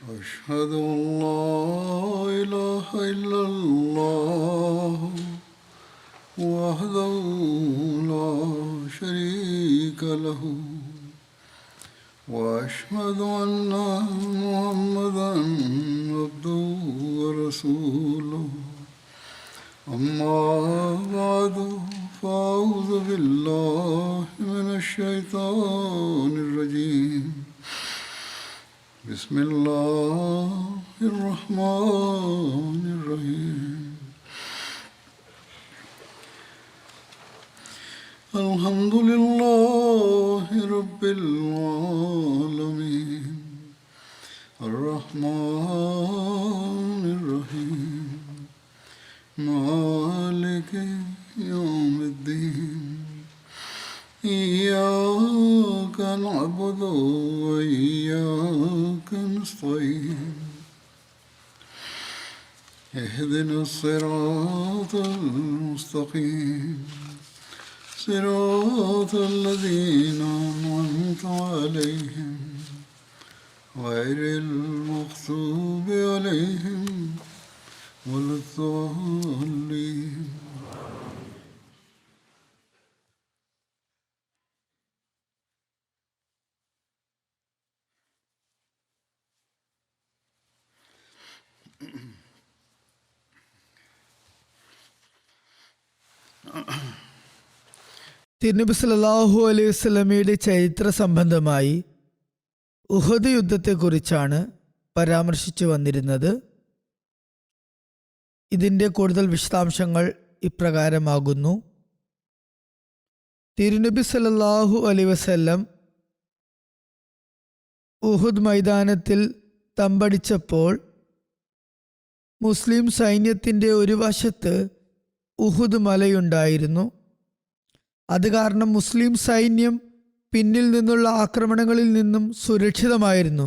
أشهد أن لا إله إلا الله وحده لا شريك له وأشهد أن محمدا عبده ورسوله أما بعد فأعوذ بالله من الشيطان الرجيم بسم الله الرحمن الرحيم الحمد لله رب العالمين الرحمن الرحيم مالك يوم الدين إياك نعبد وإياك نستعين اهدنا الصراط المستقيم صراط الذين أنعمت عليهم غير المغضوب عليهم ولا الضالين. തിരുനബി സല്ലല്ലാഹു അലൈഹി വസല്ലമയുടെ ചരിത്ര സംബന്ധമായി ഉഹദ് യുദ്ധത്തെക്കുറിച്ചാണ് പരാമർശിച്ചു വന്നിരുന്നത്. ഇതിൻ്റെ കൂടുതൽ വിശദാംശങ്ങൾ ഇപ്രകാരമാകുന്നു. തിരുനബി സല്ലല്ലാഹു അലൈഹി വസല്ലം ഉഹദ് മൈതാനത്തിൽ തമ്പടിച്ചപ്പോൾ മുസ്ലിം സൈന്യത്തിൻ്റെ ഒരു വശത്ത് ഉഹദ് മലയുണ്ടായിരുന്നു. അത് കാരണം മുസ്ലിം സൈന്യം പിന്നിൽ നിന്നുള്ള ആക്രമണങ്ങളിൽ നിന്നും സുരക്ഷിതമായിരുന്നു.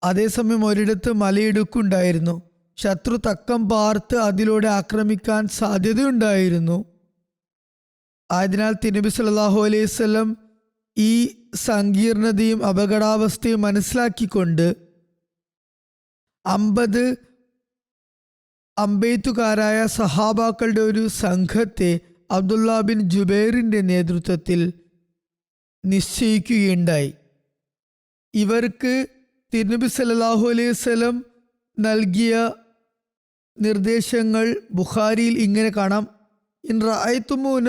അതേസമയം ഒരിടത്ത് മലയിടുക്കുണ്ടായിരുന്നു. ശത്രു തക്കം പാർത്ത് അതിലൂടെ ആക്രമിക്കാൻ സാധ്യതയുണ്ടായിരുന്നു. ആയതിനാൽ തിരുനബി സല്ലല്ലാഹു അലൈഹി വസല്ലം ഈ സങ്കീർണതയും അപകടാവസ്ഥയും മനസ്സിലാക്കിക്കൊണ്ട് 50 അമ്പെയ്ത്തുകാരായ സഹാബാക്കളുടെ ഒരു സംഘത്തെ അബ്ദുള്ള ബിൻ ജുബൈറിൻ്റെ നേതൃത്വത്തിൽ നിശ്ചയിക്കുകയുണ്ടായി. ഇവർക്ക് തിരുനബി സല്ലല്ലാഹു അലൈഹി വസല്ലം നൽകിയ നിർദ്ദേശങ്ങൾ ബുഖാരിയിൽ ഇങ്ങനെ കാണാം. ഇൻ റഅയ്തുമൂന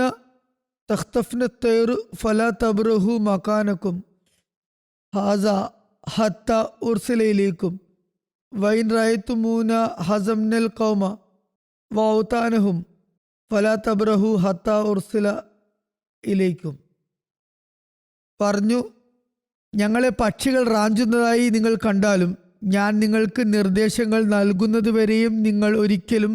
തഖ്തഫ്ന തൈറു ഫലാ തബ്റഹു മകാനകും ഹാസ ഹത്ത ഉർസില ഇലൈക്കും വൈൻ റഅയ്തുമൂന ഹസംനൽ ഖൗമ വൗതാനഹും ഫലാ തബ്റഹു ഹത്ത ഉർസില ഇലൈക്കും. പറഞ്ഞു, ഞങ്ങളെ പക്ഷികൾ റാഞ്ചുന്നതായി നിങ്ങൾ കണ്ടാലും ഞാൻ നിങ്ങൾക്ക് നിർദ്ദേശങ്ങൾ നൽകുന്നതുവരെയും നിങ്ങൾ ഒരിക്കലും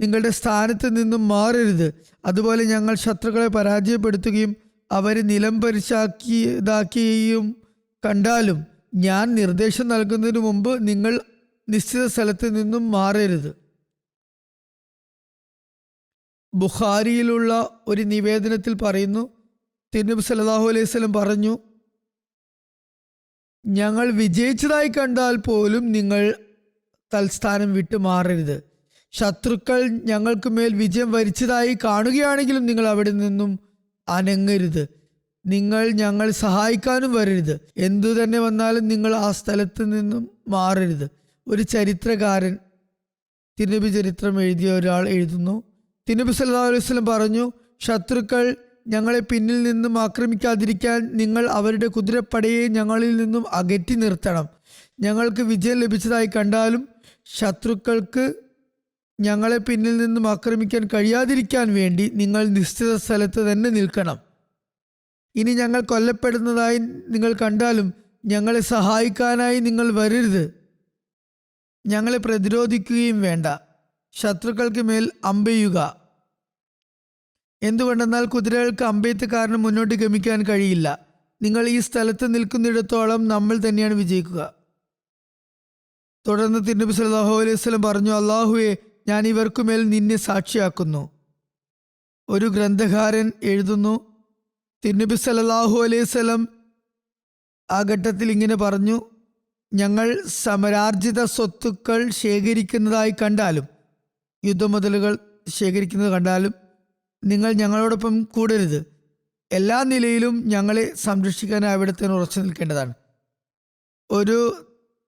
നിങ്ങളുടെ സ്ഥാനത്ത് നിന്നും മാറരുത്. അതുപോലെ ഞങ്ങൾ ശത്രുക്കളെ പരാജയപ്പെടുത്തുകയും അവരെ നിലംപരിശാക്കിയതാക്കുകയും കണ്ടാലും ഞാൻ നിർദ്ദേശം നൽകുന്നതിന് മുമ്പ് നിങ്ങൾ നിശ്ചിത സ്ഥലത്ത് നിന്നും മാറരുത്. ബുഖാരിയിലുള്ള ഒരു നിവേദനത്തിൽ പറയുന്നു, തിരുനബി സല്ലല്ലാഹു അലൈഹി വസല്ലം പറഞ്ഞു, ഞങ്ങൾ വിജയിച്ചതായി കണ്ടാൽ പോലും നിങ്ങൾ തൽസ്ഥാനം വിട്ടു മാറരുത്. ശത്രുക്കൾ ഞങ്ങൾക്ക് മേൽ വിജയം വരിച്ചതായി കാണുകയാണെങ്കിലും നിങ്ങൾ അവിടെ നിന്നും അനങ്ങരുത്. നിങ്ങൾ ഞങ്ങൾ സഹായിക്കാനും വരരുത്. എന്തു തന്നെ വന്നാലും നിങ്ങൾ ആ സ്ഥലത്ത് നിന്നും മാറരുത്. ഒരു ചരിത്രകാരൻ, തിരുനബി ചരിത്രം എഴുതിയ ഒരാൾ എഴുതുന്നു, തിരുനബി സല്ലല്ലാഹു അലൈഹി വസല്ലം പറഞ്ഞു, ശത്രുക്കൾ ഞങ്ങളെ പിന്നിൽ നിന്നും ആക്രമിക്കാതിരിക്കാൻ നിങ്ങൾ അവരുടെ കുതിരപ്പടയെ ഞങ്ങളിൽ നിന്നും അകറ്റി നിർത്തണം. ഞങ്ങൾക്ക് വിജയം ലഭിച്ചതായി കണ്ടാലും ശത്രുക്കൾക്ക് ഞങ്ങളെ പിന്നിൽ നിന്നും ആക്രമിക്കാൻ കഴിയാതിരിക്കാൻ വേണ്ടി നിങ്ങൾ നിശ്ചിത സ്ഥലത്ത് തന്നെ നിൽക്കണം. ഇനി ഞങ്ങൾ കൊല്ലപ്പെടുന്നതായി നിങ്ങൾ കണ്ടാലും ഞങ്ങളെ സഹായിക്കാനായി നിങ്ങൾ വരരുത്. ഞങ്ങളെ പ്രതിരോധിക്കുകയും വേണ്ട. ശത്രുക്കൾക്ക് മേൽ അമ്പെയ്യുക. എന്തുകൊണ്ടെന്നാൽ കുതിരകൾക്ക് അമ്പെയ്ത്ത് കാരണം മുന്നോട്ട് ഗമിക്കാൻ കഴിയില്ല. നിങ്ങൾ ഈ സ്ഥലത്ത് നിൽക്കുന്നിടത്തോളം നമ്മൾ തന്നെയാണ് വിജയിക്കുക. തുടർന്ന് തിരുനബി സല്ലല്ലാഹു അലൈഹി വസല്ലം പറഞ്ഞു, അല്ലാഹുവേ, ഞാൻ ഇവർക്കുമേൽ നിന്നെ സാക്ഷിയാക്കുന്നു. ഒരു ഗ്രന്ഥകാരൻ എഴുതുന്നു, തിരുനബി സല്ലല്ലാഹു അലൈഹി വസല്ലം ആ ഘട്ടത്തിൽ ഇങ്ങനെ പറഞ്ഞു, ഞങ്ങൾ സമരാർജിത സ്വത്തുക്കൾ ശേഖരിക്കുന്നതായി കണ്ടാലും, യുദ്ധമുതലുകൾ ശേഖരിക്കുന്നത് കണ്ടാലും നിങ്ങൾ ഞങ്ങളോടൊപ്പം കൂടരുത്. എല്ലാ നിലയിലും ഞങ്ങളെ സംരക്ഷിക്കാൻ അവിടത്തിന് ഉറച്ചു നിൽക്കേണ്ടതാണ്. ഒരു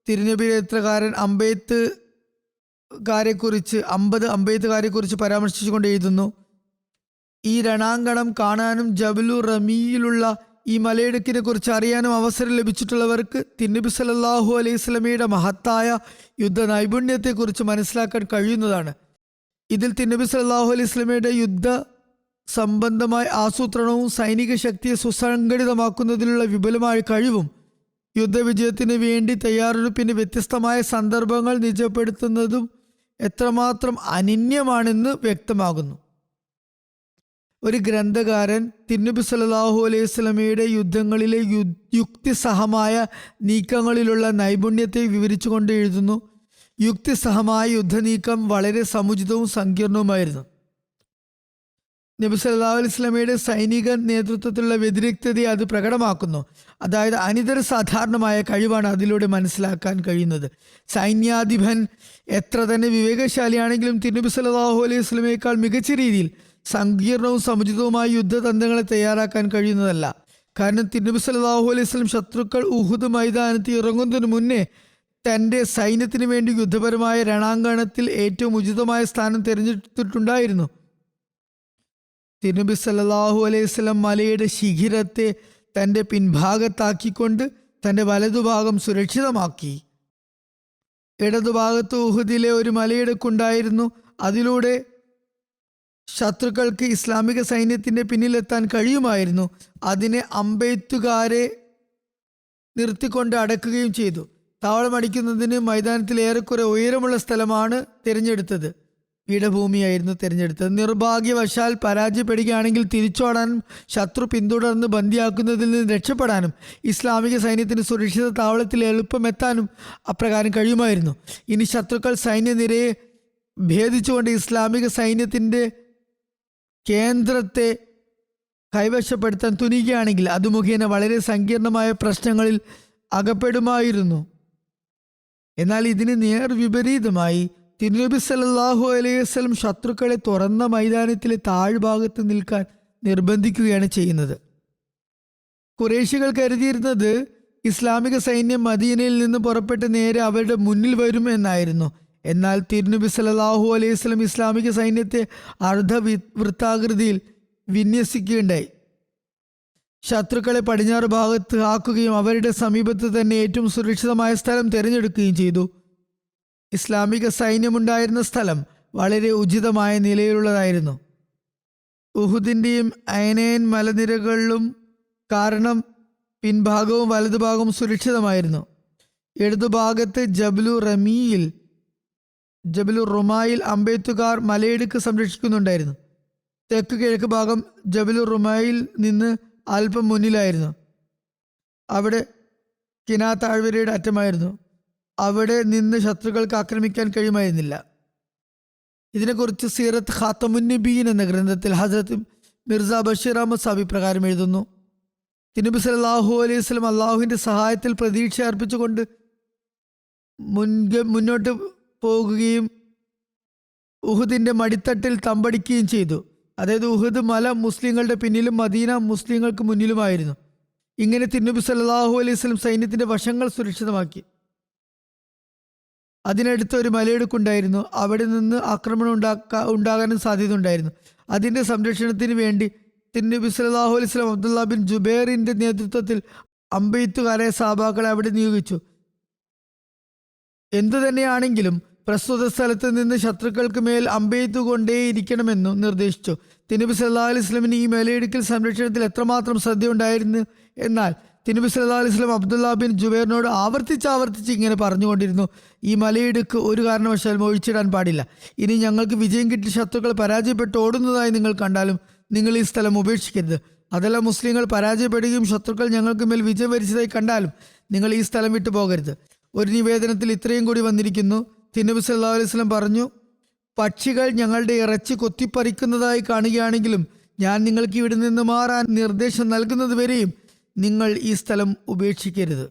തിരുനബിചരിത്രകാരൻ 50 അമ്പെയ്ത്തുകാരെക്കുറിച്ച് പരാമർശിച്ചുകൊണ്ട് എഴുതുന്നു, ഈ രണാങ്കണം കാണാനും ജബലു റമിയിലുള്ള ഈ മലയിടുക്കിനെ കുറിച്ച് അറിയാനും അവസരം ലഭിച്ചിട്ടുള്ളവർക്ക് തിരുനബി സല്ലല്ലാഹു അലൈഹി വസല്ലമയുടെ മഹത്തായ യുദ്ധ നൈപുണ്യത്തെക്കുറിച്ച് മനസ്സിലാക്കാൻ കഴിയുന്നതാണ്. ഇതിൽ തിരുനബി സല്ലല്ലാഹു അലൈഹി വസല്ലമയുടെ യുദ്ധ സംബന്ധമായ ആസൂത്രണവും സൈനിക ശക്തിയെ സുസംഘടിതമാക്കുന്നതിലുള്ള വിപുലമായ കഴിവും യുദ്ധവിജയത്തിന് വേണ്ടി തയ്യാറെടുപ്പിൻ്റെ വ്യത്യസ്തമായ സന്ദർഭങ്ങൾ നിജപ്പെടുത്തുന്നതും എത്രമാത്രം അനന്യമാണെന്ന് വ്യക്തമാകുന്നു. ഒരു ഗ്രന്ഥകാരൻ തിരുനബി സല്ലല്ലാഹു അലൈഹി വസല്ലമയുടെ യുദ്ധങ്ങളിലെ യുക്തിസഹമായ നീക്കങ്ങളിലുള്ള നൈപുണ്യത്തെ വിവരിച്ചുകൊണ്ട് എഴുതുന്നു, യുക്തിസഹമായ യുദ്ധനീക്കം വളരെ സമുചിതവും സങ്കീർണവുമായിരുന്നു. നബി സല്ലല്ലാഹു അലൈഹി വസല്ലമയുടെ സൈനിക നേതൃത്വത്തിലുള്ള വ്യതിരിക്തതയെ അത് പ്രകടമാക്കുന്നു. അതായത് അനിതര സാധാരണമായ കഴിവാണ് അതിലൂടെ മനസ്സിലാക്കാൻ കഴിയുന്നത്. സൈന്യാധിപൻ എത്ര തന്നെ വിവേകശാലിയാണെങ്കിലും തിരുനബി സല്ലല്ലാഹു അലൈഹി വസല്ലമയേക്കാൾ മികച്ച രീതിയിൽ സങ്കീർണവും സമുചിതവുമായ യുദ്ധതന്ത്രങ്ങളെ തയ്യാറാക്കാൻ കഴിയുന്നതല്ല. കാരണം തിരുനബി സല്ലല്ലാഹു അലൈഹി വസല്ലം ശത്രുക്കൾ ഉഹുദ് മൈതാനത്ത് ഇറങ്ങുന്നതിന് മുന്നേ തൻ്റെ സൈന്യത്തിന് വേണ്ടി യുദ്ധപരമായ രണാങ്കണത്തിൽ ഏറ്റവും ഉചിതമായ സ്ഥാനം തിരഞ്ഞെടുത്തിട്ടുണ്ടായിരുന്നു. തിരുനബി സല്ലല്ലാഹു അലൈഹി വസല്ലം മലയുടെ ശിഖിരത്തെ തൻ്റെ പിൻഭാഗത്താക്കിക്കൊണ്ട് തൻ്റെ വലതുഭാഗം സുരക്ഷിതമാക്കി. ഇടതുഭാഗത്ത് ഉഹുദിലെ ഒരു മലയിടുക്കുണ്ടായിരുന്നു. അതിലൂടെ ശത്രുക്കൾക്ക് ഇസ്ലാമിക സൈന്യത്തിൻ്റെ പിന്നിലെത്താൻ കഴിയുമായിരുന്നു. അതിനെ അമ്പെയ്ത്തുകാരെ നിർത്തിക്കൊണ്ട് അടക്കുകയും ചെയ്തു. താവളമടിക്കുന്നതിന് മൈതാനത്തിൽ ഏറെക്കുറെ ഉയരമുള്ള സ്ഥലമാണ് തിരഞ്ഞെടുത്തത്. പീഠഭൂമിയായിരുന്നു തിരഞ്ഞെടുത്തത്. നിർഭാഗ്യവശാൽ പരാജയപ്പെടുകയാണെങ്കിൽ തിരിച്ചോടാനും ശത്രു പിന്തുടർന്ന് ബന്ദിയാക്കുന്നതിൽ നിന്ന് രക്ഷപ്പെടാനും ഇസ്ലാമിക സൈന്യത്തിന് സുരക്ഷിത താവളത്തിൽ എളുപ്പമെത്താനും അപ്രകാരം കഴിയുമായിരുന്നു. ഇനി ശത്രുക്കൾ സൈന്യനിരയെ ഭേദിച്ചുകൊണ്ട് ഇസ്ലാമിക സൈന്യത്തിൻ്റെ കേന്ദ്രത്തെ കൈവശപ്പെടുത്താൻ തുനിയുകയാണെങ്കിൽ അത് മുഖേന വളരെ സങ്കീർണമായ പ്രശ്നങ്ങളിൽ അകപ്പെടുമായിരുന്നു. എന്നാൽ ഇതിന് നേർ വിപരീതമായി തിരുനബി സല്ലല്ലാഹു അലൈഹി വസല്ലം ശത്രുക്കളെ തുറന്ന മൈതാനത്തിലെ താഴ്ഭാഗത്ത് നിൽക്കാൻ നിർബന്ധിക്കുകയാണ് ചെയ്യുന്നത്. ഖുറൈശികൾ കരുതിയിരുന്നത് ഇസ്ലാമിക സൈന്യം മദീനയിൽ നിന്ന് പുറപ്പെട്ട് നേരെ അവരുടെ മുന്നിൽ വരും എന്നായിരുന്നു. എന്നാൽ തിരുനബി സല്ലല്ലാഹു അലൈഹി വസല്ലം ഇസ്ലാമിക സൈന്യത്തെ അർദ്ധവൃത്താകൃതിയിൽ വിന്യസിക്കുകയുണ്ടായി. ശത്രുക്കളെ പടിഞ്ഞാറ് ഭാഗത്ത് ആക്കുകയും അവരുടെ സമീപത്ത് തന്നെ ഏറ്റവും സുരക്ഷിതമായ സ്ഥലം തിരഞ്ഞെടുക്കുകയും ചെയ്തു. ഇസ്ലാമിക സൈന്യമുണ്ടായിരുന്ന സ്ഥലം വളരെ ഉചിതമായ നിലയിലുള്ളതായിരുന്നു. ഉഹുദിൻ്റെയും ഐനൈൻ മലനിരകളിലും കാരണം പിൻഭാഗവും വലതുഭാഗവും സുരക്ഷിതമായിരുന്നു. ഇടതുഭാഗത്ത് ജബലു റുമായിൽ അമ്പെയ്ത്തുകാർ മലയിടുക്ക് സംരക്ഷിക്കുന്നുണ്ടായിരുന്നു. തെക്ക് കിഴക്ക് ഭാഗം ജബലു റുമായിൽ നിന്ന് അല്പം മുന്നിലായിരുന്നു. അവിടെ കിനാ താഴ്വരയുടെ അറ്റമായിരുന്നു. അവിടെ നിന്ന് ശത്രുക്കൾക്ക് ആക്രമിക്കാൻ കഴിയുമായിരുന്നില്ല. ഇതിനെക്കുറിച്ച് സീറത്ത് ഖാത്തമുൻ നബിയീൻ എന്ന ഗ്രന്ഥത്തിൽ ഹസ്രത്ത് മിർസ ബഷീർ അഹമ്മദ് സാബി പ്രകാരം എഴുതുന്നു, തിരുനബി സല്ലല്ലാഹു അലൈഹി വസല്ലം അള്ളാഹുവിൻ്റെ സഹായത്തിൽ പ്രതീക്ഷ അർപ്പിച്ചുകൊണ്ട് മുന്നോട്ട് പോകുകയും ഉഹുദിൻ്റെ മടിത്തട്ടിൽ തമ്പടിക്കുകയും ചെയ്തു. അതായത് ഉഹുദ് മല മുസ്ലിങ്ങളുടെ പിന്നിലും മദീന മുസ്ലിങ്ങൾക്ക് മുന്നിലുമായിരുന്നു. ഇങ്ങനെ തിരുനബി സല്ലല്ലാഹു അലൈഹി വസല്ലം സൈന്യത്തിൻ്റെ വശങ്ങൾ സുരക്ഷിതമാക്കി. അതിനടുത്ത് ഒരു മലയിടുക്കുണ്ടായിരുന്നു. അവിടെ നിന്ന് ആക്രമണം ഉണ്ടാകാനും സാധ്യത ഉണ്ടായിരുന്നു. അതിൻ്റെ സംരക്ഷണത്തിന് വേണ്ടി തിരുനബി സല്ലല്ലാഹു അലൈഹി വസല്ലം അബ്ദുല്ലാ ബിൻ ജുബൈറിൻ്റെ നേതൃത്വത്തിൽ അമ്പെയ്ത്തുകാരെ സഹാബാക്കളെ അവിടെ നിയോഗിച്ചു. എന്തു തന്നെയാണെങ്കിലും പ്രസ്തുത സ്ഥലത്ത് നിന്ന് ശത്രുക്കൾക്ക് മേൽ അമ്പെയ്ത്തുകൊണ്ടേയിരിക്കണമെന്നും നിർദ്ദേശിച്ചു. തിരുനബി സല്ലല്ലാഹു അലൈഹി വസല്ലമിന് ഈ മലയിടുക്കിൽ സംരക്ഷണത്തിൽ എത്രമാത്രം ശ്രദ്ധയുണ്ടായിരുന്നു എന്നാൽ തിരുനബി സല്ലല്ലാഹു അലൈഹി വസല്ലം അബ്ദുല്ലാ ബിൻ ജുബൈറിനോട് ആവർത്തിച്ച് ഇങ്ങനെ പറഞ്ഞുകൊണ്ടിരുന്നു, ഈ മലയിടുക്ക് ഒരു കാരണവശാലും ഒഴിച്ചിടാൻ പാടില്ല. ഇനി ഞങ്ങൾക്ക് വിജയം കിട്ടി ശത്രുക്കൾ പരാജയപ്പെട്ട് ഓടുന്നതായി നിങ്ങൾ കണ്ടാലും നിങ്ങൾ ഈ സ്ഥലം ഉപേക്ഷിക്കരുത്. അതല്ല, മുസ്ലിങ്ങൾ പരാജയപ്പെടുകയും ശത്രുക്കൾ ഞങ്ങൾക്ക് മേൽ വിജയം വരിച്ചതായി കണ്ടാലും നിങ്ങൾ ഈ സ്ഥലം വിട്ടു പോകരുത്. ഒരു നിവേദനത്തിൽ ഇത്രയും കൂടി വന്നിരിക്കുന്നു. തിരുനബി സല്ലല്ലാഹു അലൈഹി വസല്ലം പറഞ്ഞു, പക്ഷികൾ ഞങ്ങളുടെ ഇറച്ചി കൊത്തിപ്പറിക്കുന്നതായി കാണുകയാണെങ്കിലും ഞാൻ നിങ്ങൾക്ക് ഇവിടെ നിന്ന് മാറാൻ നിർദ്ദേശം നൽകുന്നത് വരെയും നിങ്ങൾ ഈ സ്ഥലം ഉപേക്ഷിക്കരുത്.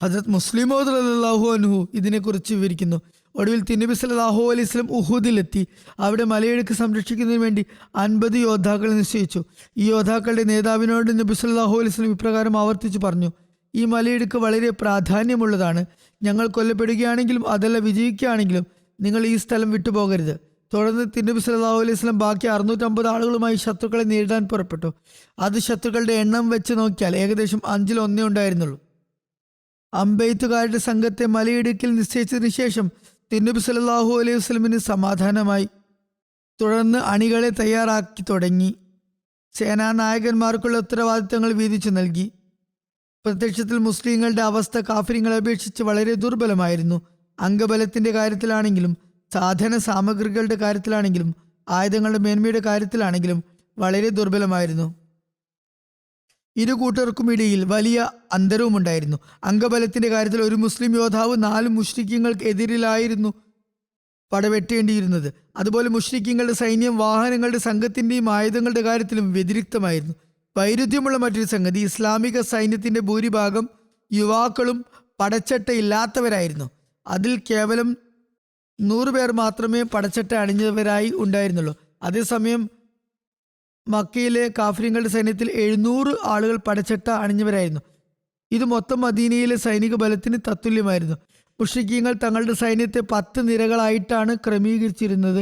ഹസ്രത്ത് മുസ്ലിമോദ് റളിയല്ലാഹു അൻഹു ഇതിനെക്കുറിച്ച് വിവരിക്കുന്നു. ഒടുവിൽ തിരുനബി സല്ലല്ലാഹു അലൈഹി വസല്ലം ഉഹുദിലെത്തി. അവിടെ മലയിടുക്ക് സംരക്ഷിക്കുന്നതിന് വേണ്ടി 50 യോദ്ധാക്കളെ നിശ്ചയിച്ചു. ഈ യോദ്ധാക്കളുടെ നേതാവിനോട് നബി സല്ലല്ലാഹു അലൈഹി വസല്ലം ഇപ്രകാരം ആവർത്തിച്ചു പറഞ്ഞു: ഈ മലയിടുക്ക് വളരെ പ്രാധാന്യമുള്ളതാണ്. ഞങ്ങൾ കൊല്ലപ്പെടുകയാണെങ്കിലും അതല്ല വിജയിക്കുകയാണെങ്കിലും നിങ്ങൾ ഈ സ്ഥലം വിട്ടുപോകരുത്. തുടർന്ന് തിരുനബി സല്ലല്ലാഹു അലൈഹി വസല്ലം ബാക്കി 650 ആളുകളുമായി ശത്രുക്കളെ നേരിടാൻ പുറപ്പെട്ടു. അത് ശത്രുക്കളുടെ എണ്ണം വെച്ച് നോക്കിയാൽ ഏകദേശം 5-ൽ 1 ഉണ്ടായിരുന്നുള്ളൂ. അമ്പെയ്ത്തുകാരുടെ സംഘത്തെ മലയിടുക്കിൽ നിശ്ചയിച്ചതിന് ശേഷം തിരുനബി സല്ലല്ലാഹു അലൈഹി വസല്ലമിന് സമാധാനമായി. തുടർന്ന് അണികളെ തയ്യാറാക്കി തുടങ്ങി. സേനാനായകന്മാർക്കുള്ള ഉത്തരവാദിത്തങ്ങൾ വീതിച്ചു നൽകി. പ്രത്യക്ഷത്തിൽ മുസ്ലിങ്ങളുടെ അവസ്ഥ കാഫിര്യങ്ങളെ അപേക്ഷിച്ച് വളരെ ദുർബലമായിരുന്നു. അംഗബലത്തിന്റെ കാര്യത്തിലാണെങ്കിലും സാധന സാമഗ്രികളുടെ കാര്യത്തിലാണെങ്കിലും ആയുധങ്ങളുടെ മേന്മയുടെ കാര്യത്തിലാണെങ്കിലും വളരെ ദുർബലമായിരുന്നു. ഇരു കൂട്ടർക്കും ഇടയിൽ വലിയ അന്തരവും ഉണ്ടായിരുന്നു. അംഗബലത്തിന്റെ കാര്യത്തിൽ ഒരു മുസ്ലിം യോദ്ധാവ് 4 മുശ്രിക്കീങ്ങൾക്ക് എതിരിലായിരുന്നു പടവെട്ടേണ്ടിയിരുന്നത്. അതുപോലെ മുശ്രിക്കീങ്ങളുടെ സൈന്യം വാഹനങ്ങളുടെ സംഘത്തിന്റെയും ആയുധങ്ങളുടെ കാര്യത്തിലും വ്യതിരിക്തമായിരുന്നു. വൈരുദ്ധ്യമുള്ള മറ്റൊരു സംഗതി, ഇസ്ലാമിക സൈന്യത്തിന്റെ ഭൂരിഭാഗം യുവാക്കളും പടച്ചട്ടയില്ലാത്തവരായിരുന്നു. അതിൽ കേവലം 100 പേർ മാത്രമേ പടച്ചട്ട അണിഞ്ഞവരായി ഉണ്ടായിരുന്നുള്ളൂ. അതേസമയം മക്കയിലെ കാഫിര്യങ്ങളുടെ സൈന്യത്തിൽ 700 ആളുകൾ പടച്ചട്ട അണിഞ്ഞവരായിരുന്നു. ഇത് മൊത്തം മദീനയിലെ സൈനിക ബലത്തിന് തത്തുല്യമായിരുന്നു. മുശ്രിക്കീങ്ങൾ തങ്ങളുടെ സൈന്യത്തെ 10 നിരകളായിട്ടാണ് ക്രമീകരിച്ചിരുന്നത്.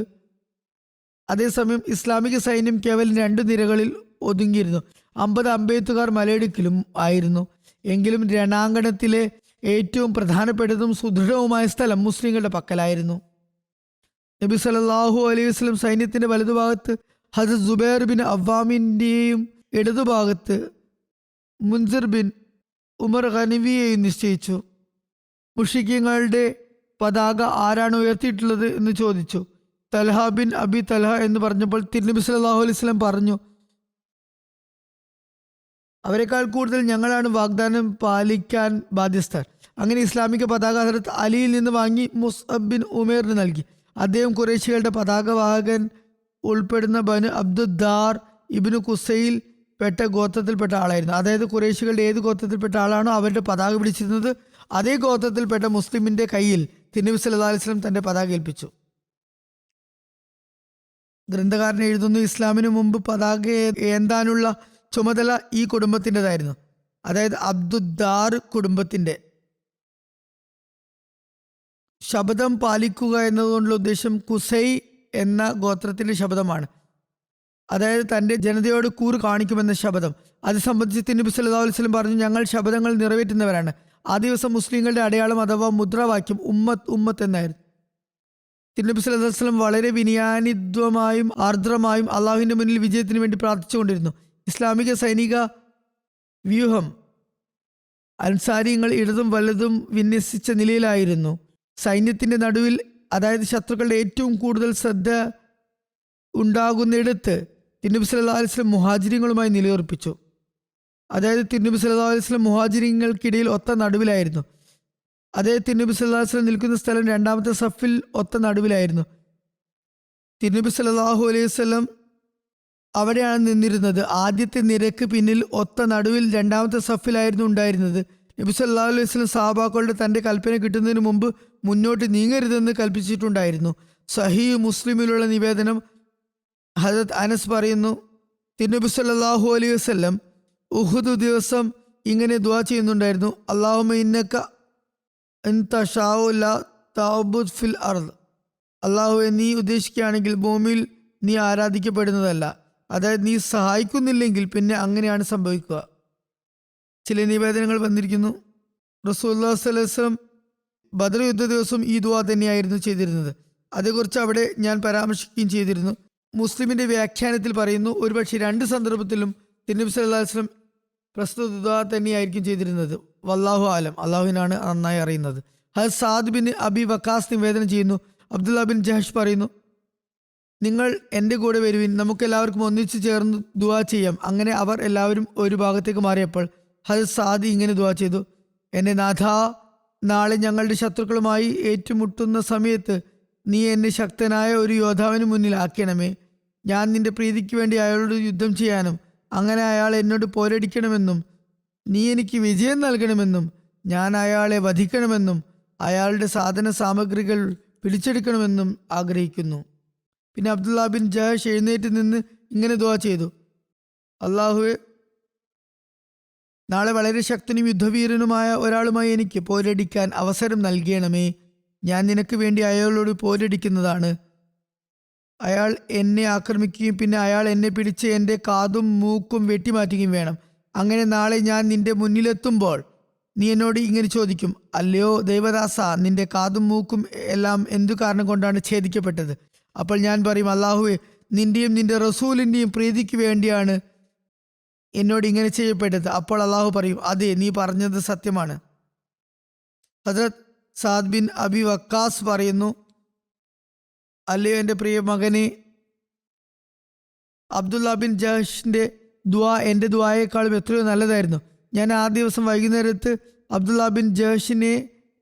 അതേസമയം ഇസ്ലാമിക സൈന്യം കേവലം 2 നിരകളിൽ ഒതുങ്ങിയിരുന്നു. 50 അമ്പെയ്ത്തുകാർ മലയിടുക്കിലും ആയിരുന്നു. എങ്കിലും രണാങ്കണത്തിലെ ഏറ്റവും പ്രധാനപ്പെട്ടതും സുദൃഢവുമായ സ്ഥലം മുസ്ലിങ്ങളുടെ പക്കലായിരുന്നു. നബി സല്ലല്ലാഹു അലൈഹി വസല്ലം സൈന്യത്തിന്റെ വലതുഭാഗത്ത് ഹസ്രത്ത് സുബൈർ ബിൻ അവ്വാമിന്റെയും ഇടതുഭാഗത്ത് മുൻസിർ ബിൻ ഉമർ ഖനവിയെയും നിശ്ചയിച്ചു. മുശ്രിക്കീങ്ങളുടെ പതാക ആരാണ് ഉയർത്തിയിട്ടുള്ളത് എന്ന് ചോദിച്ചു. തൽഹ ബിൻ അബി തൽഹ എന്ന് പറഞ്ഞപ്പോൾ തിരുനബി സല്ലല്ലാഹു അലൈഹി വസല്ലം പറഞ്ഞു: അവരെക്കാൾ കൂടുതൽ ഞങ്ങളാണ് വാഗ്ദാനം പാലിക്കാൻ ബാധ്യസ്ഥർ. അങ്ങനെ ഇസ്ലാമിക പതാക ഹസ്രത്ത് അലിയിൽ നിന്ന് വാങ്ങി മുസ്അബ് ബിൻ ഉമേറിന് നൽകി. അദ്ദേഹം ഖുറൈശികളുടെ പതാകവാഹകൻ ഉൾപ്പെടുന്ന ബനു അബ്ദുദ്ദാർ ഇബ്നു കുസൈൽ പെട്ട ഗോത്രത്തിൽപ്പെട്ട ആളായിരുന്നു. അതായത് ഖുറൈശികളുടെ ഏത് ഗോത്രത്തിൽപ്പെട്ട ആളാണോ അവരുടെ പതാക പിടിച്ചിരുന്നത് അതേ ഗോത്രത്തിൽപ്പെട്ട മുസ്ലിമിന്റെ കയ്യിൽ തിരുനബി സല്ലല്ലാഹു അലൈഹി വസല്ലം തന്റെ പതാക ഏൽപ്പിച്ചു. ഗ്രന്ഥകാരൻ എഴുതുന്നു: ഇസ്ലാമിന് മുമ്പ് പതാക ഏന്താനുള്ള ചുമതല ഈ കുടുംബത്തിൻ്റെതായിരുന്നു. അതായത് അബ്ദുദ്ദാർ കുടുംബത്തിന്റെ. ശബദം പാലിക്കുക എന്നതുകൊണ്ടുള്ള ഉദ്ദേശം കുസൈ എന്ന ഗോത്രത്തിന്റെ ശബ്ദമാണ്. അതായത് തന്റെ ജനതയോട് കൂറ് കാണിക്കുമെന്ന ശബ്ദം. അത് സംബന്ധിച്ച് തിരുനബി സല്ലല്ലാഹു അലൈഹി വസല്ലം പറഞ്ഞു: ഞങ്ങൾ ശബ്ദങ്ങൾ നിറവേറ്റുന്നവരാണ്. ആ ദിവസം മുസ്ലിങ്ങളുടെ അടയാളം അഥവാ മുദ്രാവാക്യം ഉമ്മത്ത് ഉമ്മത്ത് എന്നായിരുന്നു. തിരുനബി സല്ലല്ലാഹു അലൈഹി വസല്ലം വളരെ വിനയാനിത്വമായും ആർദ്രമായും അള്ളാഹുവിന്റെ മുന്നിൽ വിജയത്തിന് വേണ്ടി പ്രാർത്ഥിച്ചുകൊണ്ടിരുന്നു. ഇസ്ലാമിക സൈനിക വ്യൂഹം അൻസാരിങ്ങൾ ഇടതും വലതും വിന്യസിച്ച നിലയിലായിരുന്നു. സൈന്യത്തിന്റെ നടുവിൽ, അതായത് ശത്രുക്കളുടെ ഏറ്റവും കൂടുതൽ ശ്രദ്ധ ഉണ്ടാകുന്നിടത്ത് തിരുനബി സല്ലല്ലാഹു അലൈഹി വസല്ലം മുഹാജിരിങ്ങളുമായി നിലയുറപ്പിച്ചു. അതായത് തിരുനബി സല്ലല്ലാഹു അലൈഹി വസല്ലം മുഹാജിരിങ്ങൾക്കിടയിൽ ഒത്ത നടുവിലായിരുന്നു. അതായത് തിരുനബി സല്ലല്ലാഹു അലൈഹി വസല്ലം നിൽക്കുന്ന സ്ഥലം 2ാമത്തെ സഫിൽ ഒത്ത നടുവിലായിരുന്നു. തിരുനബി സല്ലല്ലാഹു അലൈഹി വസല്ലം അവിടെയാണ് നിന്നിരുന്നത്. ആദ്യത്തെ നിരക്ക് പിന്നിൽ ഒത്ത നടുവിൽ 2ാമത്തെ സഫിലായിരുന്നു ഉണ്ടായിരുന്നത്. നബി സല്ലല്ലാഹു അലൈഹി വസല്ലം സഹാബാക്കളോട് തന്റെ കൽപ്പന കിട്ടുന്നതിന് മുമ്പ് മുന്നോട്ട് നീങ്ങരുതെന്ന് കൽപ്പിച്ചിട്ടുണ്ടായിരുന്നു. സഹീഹ് മുസ്ലിമിലുള്ള നിവേദനം ഹദരത്ത് അനസ് പറയുന്നു: തിരുനബി സല്ലല്ലാഹു അലൈഹി വസല്ലം ഉഹുദ് ദിവസം ഇങ്ങനെ ദുആ ചെയ്യുന്നുണ്ടായിരുന്നു: അല്ലാഹുമ്മ ഇന്നക അൻത ശാഉ ലാ തഅബുദ് ഫിൽ അർദ്. അല്ലാഹുവേ, നീ ഉദ്ദേശിക്കുകയാണെങ്കിൽ ഭൂമിയിൽ നീ ആരാധിക്കപ്പെടുന്നതല്ല. അതായത് നീ സഹായിക്കുന്നില്ലെങ്കിൽ പിന്നെ അങ്ങനെയാണ് സംഭവിക്കുക. ചില നിവേദനങ്ങൾ വന്നിരിക്കുന്നു റസൂലുള്ളാഹി സ്വല്ലല്ലാഹു അലൈഹി വസല്ലം ബദർ യുദ്ധ ദിവസം ഈ ദുആ തന്നെയായിരുന്നു ചെയ്തിരുന്നത്. അതേക്കുറിച്ച് അവിടെ ഞാൻ പരാമർശിക്കുകയും ചെയ്തിരുന്നു. മുസ്ലിമിന്റെ വ്യാഖ്യാനത്തിൽ പറയുന്നു, ഒരുപക്ഷെ 2 സന്ദർഭത്തിലും തിരുനബി സല്ലല്ലാഹു അലൈഹി വസല്ലം പ്രസ്തുത ദുആ തന്നെയായിരിക്കും ചെയ്തിരുന്നത്. വല്ലാഹു ആലം, അള്ളാഹുവിനാണ് നന്നായി അറിയുന്നത്. ഹദരത്ത് സാദ് ബിൻ അബി വക്കാസ് നിവേദനം ചെയ്യുന്നു: അബ്ദുല്ല ബിൻ ജഹ്ഷ് പറയുന്നു, നിങ്ങൾ എൻ്റെ കൂടെ വരുവിൻ, നമുക്കെല്ലാവർക്കും ഒന്നിച്ചു ചേർന്ന് ദുആ ചെയ്യാം. അങ്ങനെ അവർ എല്ലാവരും ഒരു ഭാഗത്തേക്ക് മാറിയപ്പോൾ ഹദരത്ത് സാദ് ഇങ്ങനെ ദുആ ചെയ്തു: എൻ്റെ നാഥാ, നാളെ ഞങ്ങളുടെ ശത്രുക്കളുമായി ഏറ്റുമുട്ടുന്ന സമയത്ത് നീ എന്നെ ശക്തനായ ഒരു യോദ്ധാവിന് മുന്നിൽ ആക്കണമേ. ഞാൻ നിന്റെ പ്രീതിക്ക് വേണ്ടി അയാളോട് യുദ്ധം ചെയ്യാനും അങ്ങനെ അയാൾ എന്നോട് പോരടിക്കണമെന്നും നീ എനിക്ക് വിജയം നൽകണമെന്നും ഞാൻ അയാളെ വധിക്കണമെന്നും അയാളുടെ സാധന സാമഗ്രികൾ പിടിച്ചെടുക്കണമെന്നും ആഗ്രഹിക്കുന്നു. പിന്നെ അബ്ദുള്ള ബിൻ ജഹഷ് എഴുന്നേറ്റ് നിന്ന് ഇങ്ങനെ ദുആ ചെയ്തു: അള്ളാഹുവെ, നാളെ വളരെ ശക്തനും യുദ്ധവീരനുമായ ഒരാളുമായി എനിക്ക് പോരടിക്കാൻ അവസരം നൽകണമേ. ഞാൻ നിനക്ക് വേണ്ടി അയാളോട് പോരടിക്കുന്നതാണ്. അയാൾ എന്നെ ആക്രമിക്കുകയും പിന്നെ അയാൾ എന്നെ പിടിച്ച് എൻ്റെ കാതും മൂക്കും വെട്ടിമാറ്റുകയും വേണം. അങ്ങനെ നാളെ ഞാൻ നിന്റെ മുന്നിലെത്തുമ്പോൾ നീ എന്നോട് ഇങ്ങനെ ചോദിക്കും: അല്ലയോ ദൈവദാസ, നിന്റെ കാതും മൂക്കും എല്ലാം എന്തു കാരണം കൊണ്ടാണ് ഛേദിക്കപ്പെട്ടത്? അപ്പോൾ ഞാൻ പറയും: അള്ളാഹുവെ, നിന്റെയും നിന്റെ റസൂലിൻ്റെയും പ്രീതിക്ക് വേണ്ടിയാണ് എന്നോട് ഇങ്ങനെ ചെയ്യപ്പെട്ടത്. അപ്പോൾ അള്ളാഹു പറയും: അതെ, നീ പറഞ്ഞത് സത്യമാണ്. ഹദ്രത്ത് സാദ് ബിൻ അബി വക്കാസ് പറയുന്നു: അല്ലയോ എൻ്റെ പ്രിയ മകനെ, അബ്ദുള്ള ബിൻ ജഹഷിൻ്റെ ദുആ എൻ്റെ ദുആയേക്കാളും എത്രയോ നല്ലതായിരുന്നു. ഞാൻ ആ ദിവസം വൈകുന്നേരത്ത് അബ്ദുള്ള ബിൻ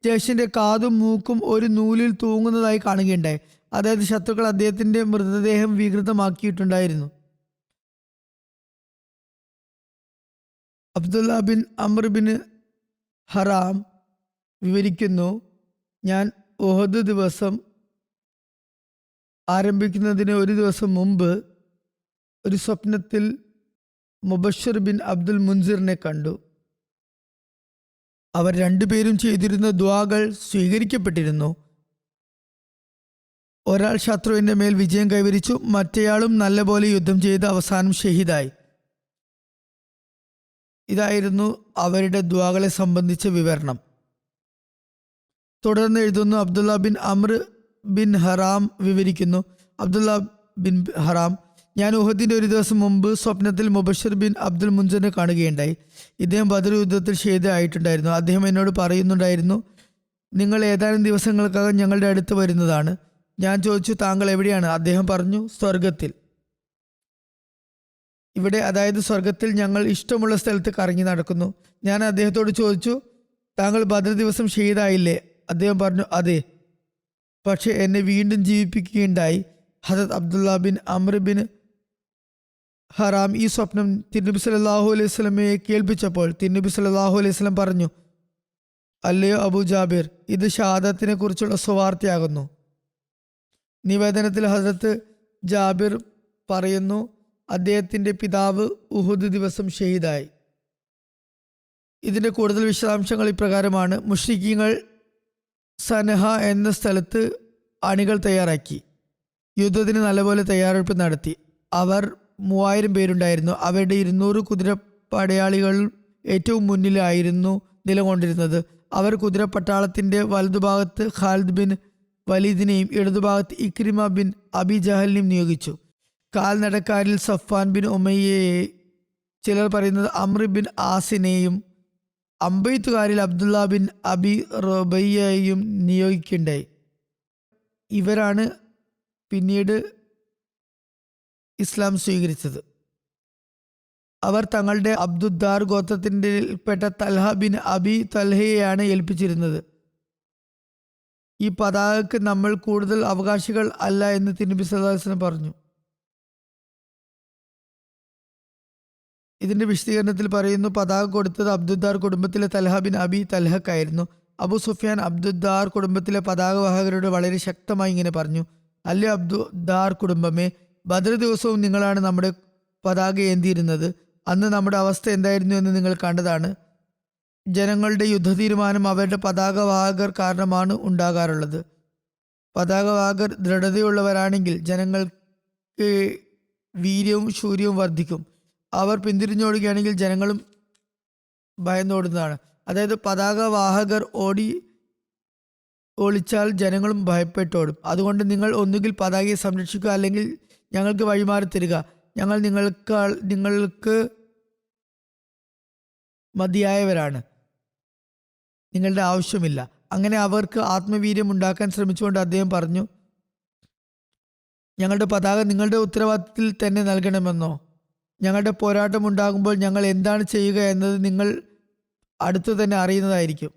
ജഹഷിൻ്റെ കാതും മൂക്കും ഒരു നൂലിൽ തൂങ്ങുന്നതായി കാണുകയുണ്ടായി. അതായത് ശത്രുക്കൾ അദ്ദേഹത്തിൻ്റെ മൃതദേഹം വികൃതമാക്കിയിട്ടുണ്ടായിരുന്നു. അബ്ദുള്ള ബിൻ അമർ ബിൻ ഹറാം വിവരിക്കുന്നു: ഞാൻ ഉഹദ് ദിവസം ആരംഭിക്കുന്നതിന് ഒരു ദിവസം മുമ്പ് ഒരു സ്വപ്നത്തിൽ മുബഷിർ ബിൻ അബ്ദുൽ മുൻസിറിനെ കണ്ടു. അവർ രണ്ടുപേരും ചെയ്തിരുന്ന ദുആകൾ സ്വീകരിക്കപ്പെട്ടിരുന്നു. ഒരാൾ ശത്രുവിൻ്റെ മേൽ വിജയം കൈവരിച്ചു, മറ്റേയാളും നല്ലപോലെ യുദ്ധം ചെയ്ത് അവസാനം ഷഹീദായി. ഇതായിരുന്നു അവരുടെ ദുആകളെ സംബന്ധിച്ച വിവരണം. തുടർന്ന് എഴുതുന്നു: അബ്ദുള്ള ബിൻ അമർ ബിൻ ഹറാം വിവരിക്കുന്നു: അബ്ദുള്ള ബിൻ ഹറാം, ഞാൻ ഉഹദിൻ്റെ ഒരു ദിവസം മുമ്പ് സ്വപ്നത്തിൽ മുബഷിർ ബിൻ അബ്ദുൽ മുൻസിറിനെ കാണുകയുണ്ടായി. ഇദ്ദേഹം ബദർ യുദ്ധത്തിൽ ഷഹീദായിട്ടുണ്ടായിരുന്നു. അദ്ദേഹം എന്നോട് പറയുന്നുണ്ടായിരുന്നു: നിങ്ങൾ ഏതാനും ദിവസങ്ങൾക്കകം ഞങ്ങളുടെ അടുത്ത് വരുന്നതാണ്. ഞാൻ ചോദിച്ചു: താങ്കൾ എവിടെയാണ്? അദ്ദേഹം പറഞ്ഞു: സ്വർഗത്തിൽ. ഇവിടെ, അതായത് സ്വർഗത്തിൽ, ഞങ്ങൾ ഇഷ്ടമുള്ള സ്ഥലത്ത് കറങ്ങി നടക്കുന്നു. ഞാൻ അദ്ദേഹത്തോട് ചോദിച്ചു: താങ്കൾ ബദർ ദിവസം ഷഹീദായില്ലേ? അദ്ദേഹം പറഞ്ഞു: അതെ, പക്ഷെ എന്നെ വീണ്ടും ജീവിപ്പിക്കുകയുണ്ടായി. ഹദരത്ത് അബ്ദുള്ള ബിൻ അമർ ബിൻ ഹറാം ഈ സ്വപ്നം തിരുനബി സല്ലല്ലാഹു അലൈഹി വസല്ലമയെ കേൾപ്പിച്ചപ്പോൾ തിരുനബി സല്ലല്ലാഹു അലൈഹി വസല്ലം പറഞ്ഞു: അല്ലയോ അബൂ ജാബിർ, ഇത് ഷഹാദത്തിനെ കുറിച്ചുള്ള സുവാർത്തയാകുന്നു. നിവേദനത്തിൽ ഹദരത്ത് ജാബിർ പറയുന്നു: അദ്ദേഹത്തിൻ്റെ പിതാവ് ഉഹുദ് ദിവസം ഷഹീദായി. ഇതിൻ്റെ കൂടുതൽ വിശദാംശങ്ങൾ ഇപ്രകാരമാണ്: മുശ്രിക്കീങ്ങൾ സനഹ എന്ന സ്ഥലത്ത് അണികൾ തയ്യാറാക്കി യുദ്ധത്തിന് നല്ലപോലെ തയ്യാറെടുപ്പ് നടത്തി. അവർ 3000 പേരുണ്ടായിരുന്നു. അവരുടെ 200 കുതിരപ്പടയാളികൾ ഏറ്റവും മുന്നിലായിരുന്നു നിലകൊണ്ടിരുന്നത്. അവർ കുതിരപ്പട്ടാളത്തിൻ്റെ വലതുഭാഗത്ത് ഖാലിദ് ബിൻ വലീദിനെയും ഇടതുഭാഗത്ത് ഇക്രിമ ബിൻ അബി ജഹലിനെയും നിയോഗിച്ചു. കാൽനടക്കാരിൽ സഫ്വാൻ ബിൻ ഉമയ്യയെ, ചിലർ പറയുന്നത് അമ്ര ബിൻ ആസിനെയും, അമ്പെയ്ത്തുകാരിൽ അബ്ദുള്ള ബിൻ അബി റബയ്യയും നിയോഗിക്കുകയുണ്ടായി. ഇവരാണ് പിന്നീട് ഇസ്ലാം സ്വീകരിച്ചത്. അവർ തങ്ങളുടെ അബ്ദുദ്ദാർ ഗോത്രത്തിൻ്റെ പെട്ട തൽഹ ബിൻ അബി തൽഹയെയാണ് ഏൽപ്പിച്ചിരുന്നത്. ഈ പതാകക്ക് നമ്മൾ കൂടുതൽ അവകാശികൾ അല്ല എന്ന് തിരുനബി സല്ലല്ലാഹു അലൈഹി വസല്ലം പറഞ്ഞു. ഇതിന്റെ വിശദീകരണത്തിൽ പറയുന്നു: പതാക കൊടുത്തത് അബ്ദുദ്ദാർ കുടുംബത്തിലെ തൽഹ ബിൻ അബി തൽഹക്കായിരുന്നു. അബു സുഫിയാൻ അബ്ദുദ്ദാർ കുടുംബത്തിലെ പതാകവാഹകരോട് വളരെ ശക്തമായി ഇങ്ങനെ പറഞ്ഞു: അല്ലേ അബ്ദുദ്ദാർ കുടുംബമേ, ബദർ ദിവസവും നിങ്ങളാണ് നമ്മുടെ പതാക ഏന്തിയിരുന്നത്. അന്ന് നമ്മുടെ അവസ്ഥ എന്തായിരുന്നു എന്ന് നിങ്ങൾ കണ്ടതാണ്. ജനങ്ങളുടെ യുദ്ധ തീരുമാനം അവരുടെ പതാകവാഹകർ കാരണമാണ് ഉണ്ടാകാറുള്ളത്. പതാകവാഹകർ ദൃഢതയുള്ളവരാണെങ്കിൽ ജനങ്ങൾക്ക് വീര്യവും ശൂര്യവും വർദ്ധിക്കും. അവർ പിന്തിരിഞ്ഞോടുകയാണെങ്കിൽ ജനങ്ങളും ഭയന്നോടുന്നതാണ്. അതായത് പതാകവാഹകർ ഒളിച്ചാൽ ജനങ്ങളും ഭയപ്പെട്ടോടും. അതുകൊണ്ട് നിങ്ങൾ ഒന്നുകിൽ പതാകയെ സംരക്ഷിക്കുക, അല്ലെങ്കിൽ ഞങ്ങൾക്ക് വഴിമാറി തരിക. ഞങ്ങൾ നിങ്ങൾക്ക് മതിയായവരാണ്, നിങ്ങളുടെ ആവശ്യമില്ല. അങ്ങനെ അവർക്ക് ആത്മവീര്യം ഉണ്ടാക്കാൻ ശ്രമിച്ചുകൊണ്ട് അദ്ദേഹം പറഞ്ഞു: ഞങ്ങളുടെ പതാക നിങ്ങളുടെ ഉത്തരവാദിത്തത്തിൽ തന്നെ നൽകണമെന്നോ? ഞങ്ങളുടെ പോരാട്ടം ഉണ്ടാകുമ്പോൾ ഞങ്ങൾ എന്താണ് ചെയ്യുക എന്നത് നിങ്ങൾ അടുത്തു തന്നെ അറിയുന്നതായിരിക്കും.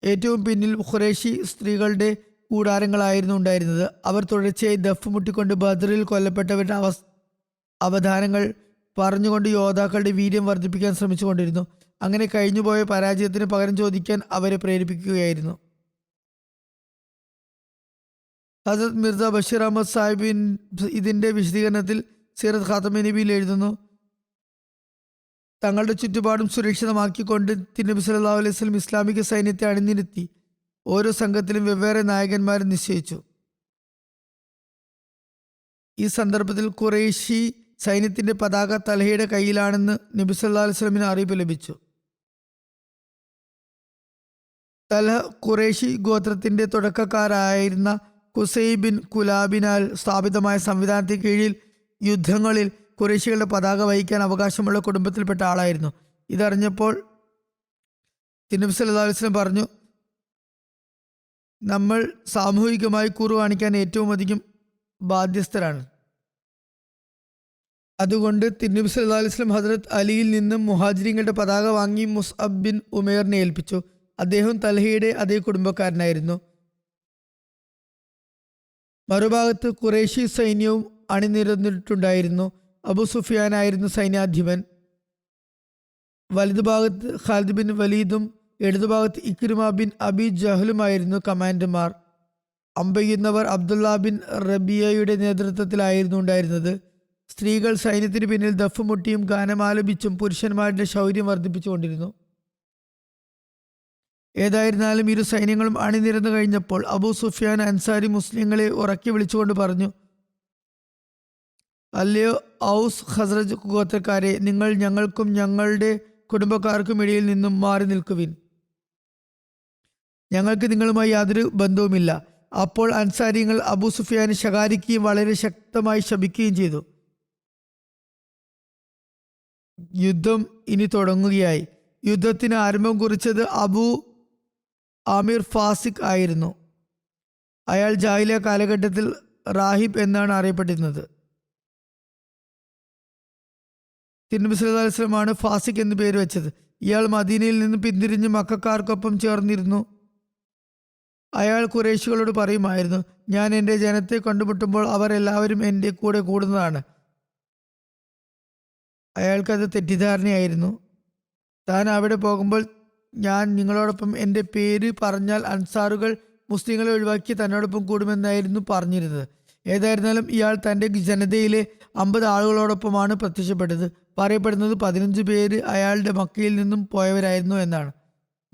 ഏറ്റവും പിന്നിൽ ഖുറൈശി സ്ത്രീകളുടെ കൂടാരങ്ങളായിരുന്നു ഉണ്ടായിരുന്നത്. അവർ തുടർച്ചയായി ദഫ് മുട്ടിക്കൊണ്ട് ബദറിൽ കൊല്ലപ്പെട്ടവരുടെ അവധാനങ്ങൾ പറഞ്ഞുകൊണ്ട് യോദ്ധാക്കളുടെ വീര്യം വർദ്ധിപ്പിക്കാൻ ശ്രമിച്ചുകൊണ്ടിരുന്നു. അങ്ങനെ കഴിഞ്ഞുപോയ പരാജയത്തിന് പകരം ചോദിക്കാൻ അവരെ പ്രേരിപ്പിക്കുകയായിരുന്നു. ഹസരത് മിർസ ബഷീർ അഹമ്മദ് സാഹിബിൻ ഇതിന്റെ വിശദീകരണത്തിൽ സീറത്ത് ഖാത്തമ നബിയിൽ എഴുതുന്നു, തങ്ങളുടെ ചുറ്റുപാടും സുരക്ഷിതമാക്കിക്കൊണ്ട് തിരുനബി സല്ലല്ലാഹു അലൈഹി വസല്ലം ഇസ്ലാമിക സൈന്യത്തെ അണിനിരത്തി ഓരോ സംഘത്തിലും വെവ്വേറെ നായകന്മാരെ നിശ്ചയിച്ചു. ഈ സന്ദർഭത്തിൽ ഖുറൈശി സൈന്യത്തിന്റെ പതാക തൽഹയുടെ കയ്യിലാണെന്ന് നബി സല്ലല്ലാഹു അലൈഹി വസല്ലമിന് അറിയിപ്പ് ലഭിച്ചു. തൽഹ ഖുറൈശി ഗോത്രത്തിന്റെ തുടക്കക്കാരായിരുന്ന ഖുസൈ ബിൻ കുലാബിനാൽ സ്ഥാപിതമായ സംവിധാനത്തിന് കീഴിൽ യുദ്ധങ്ങളിൽ ഖുറൈശികളുടെ പതാക വഹിക്കാൻ അവകാശമുള്ള കുടുംബത്തിൽപ്പെട്ട ആളായിരുന്നു. ഇതറിഞ്ഞപ്പോൾ തിരുനബി സല്ലല്ലാഹു അലൈഹി വസല്ലം പറഞ്ഞു, നമ്മൾ സാമൂഹികമായി കൂറു കാണിക്കാൻ ഏറ്റവും അധികം ബാധ്യസ്ഥരാണ്. അതുകൊണ്ട് തിരുനബി സല്ലല്ലാഹു അലൈഹി വസല്ലം ഹസ്രത്ത് അലിയിൽ നിന്നും മുഹാജിരിങ്ങളുടെ പതാക വാങ്ങി മുസ്അബ് ബിൻ ഉമേറിനെ ഏൽപ്പിച്ചു. അദ്ദേഹം തൽഹയുടെ അതേ കുടുംബക്കാരനായിരുന്നു. മറുഭാഗത്ത് ഖുറൈശി സൈന്യവും അണിനിരന്നിട്ടുണ്ടായിരുന്നു. അബു സുഫിയാനായിരുന്നു സൈന്യാധിപൻ. വലതുഭാഗത്ത് ഖാലിദ് ബിൻ വലീദും ഇടതുഭാഗത്ത് ഇക്രിമ ബിൻ അബി ജഹലുമായിരുന്നു കമാൻഡർമാർ. അമ്പെയ്യുന്നവർ അബ്ദുള്ള ബിൻ റബിയയുടെ നേതൃത്വത്തിലായിരുന്നു ഉണ്ടായിരുന്നത്. സ്ത്രീകൾ സൈന്യത്തിന് പിന്നിൽ ദഫ് മുട്ടിയും ഗാനമാലപിച്ചും പുരുഷന്മാരുടെ ശൗര്യം വർദ്ധിപ്പിച്ചുകൊണ്ടിരുന്നു. ഏതായിരുന്നാലും ഇരു സൈന്യങ്ങളും അണിനിരന്നു കഴിഞ്ഞപ്പോൾ അബൂ സുഫിയാൻ അൻസാരി മുസ്ലിങ്ങളെ ഉറക്കി വിളിച്ചുകൊണ്ട് പറഞ്ഞു, അല്ലയോ ഔസ് ഖസ്റജ് ഗോത്രക്കാരെ, നിങ്ങൾ ഞങ്ങൾക്കും ഞങ്ങളുടെ കുടുംബക്കാർക്കും ഇടയിൽ നിന്നും മാറി നിൽക്കുവിൻ. ഞങ്ങൾക്ക് നിങ്ങളുമായി യാതൊരു ബന്ധവുമില്ല. അപ്പോൾ അൻസാരിങ്ങൾ അബൂ സുഫിയാനെ ശകാരിക്കുകയും വളരെ ശക്തമായി ശപിക്കുകയും ചെയ്തു. യുദ്ധം ഇനി തുടങ്ങുകയായി. യുദ്ധത്തിന് ആരംഭം കുറിച്ചത് അബൂ ആമിർ ഫാസിഖ് ആയിരുന്നു. അയാൾ ജാഹിലിയ കാലഘട്ടത്തിൽ റാഹിബ് എന്നാണ് അറിയപ്പെട്ടിരുന്നത്. തിരുനബി സല്ലല്ലാഹു അലൈഹി വസല്ലമാണ് ഫാസിഖ് എന്ന് പേര് വെച്ചത്. ഇയാൾ മദീനയിൽ നിന്ന് പിന്തിരിഞ്ഞ് മക്കക്കാർക്കൊപ്പം ചേർന്നിരുന്നു. അയാൾ ഖുറൈശികളോട് പറയുമായിരുന്നു, ഞാൻ എൻ്റെ ജനത്തെ കണ്ടുമുട്ടുമ്പോൾ അവർ എല്ലാവരും എൻ്റെ കൂടെ കൂടുന്നതാണ്. അയാൾക്കത് തെറ്റിദ്ധാരണയായിരുന്നു. താൻ അവിടെ പോകുമ്പോൾ ഞാൻ നിങ്ങളോടൊപ്പം എൻ്റെ പേര് പറഞ്ഞാൽ അൻസാറുകൾ മുസ്ലിങ്ങളെ ഒഴിവാക്കി തന്നോടൊപ്പം കൂടുമെന്നായിരുന്നു പറഞ്ഞിരുന്നത്. ഏതായിരുന്നാലും ഇയാൾ തൻ്റെ ജനതയിലെ 50 ആളുകളോടൊപ്പമാണ് പ്രത്യക്ഷപ്പെട്ടത്. പറയപ്പെടുന്നത് 15 പേര് അയാളുടെ മക്കയിൽ നിന്നും പോയവരായിരുന്നു എന്നാണ്.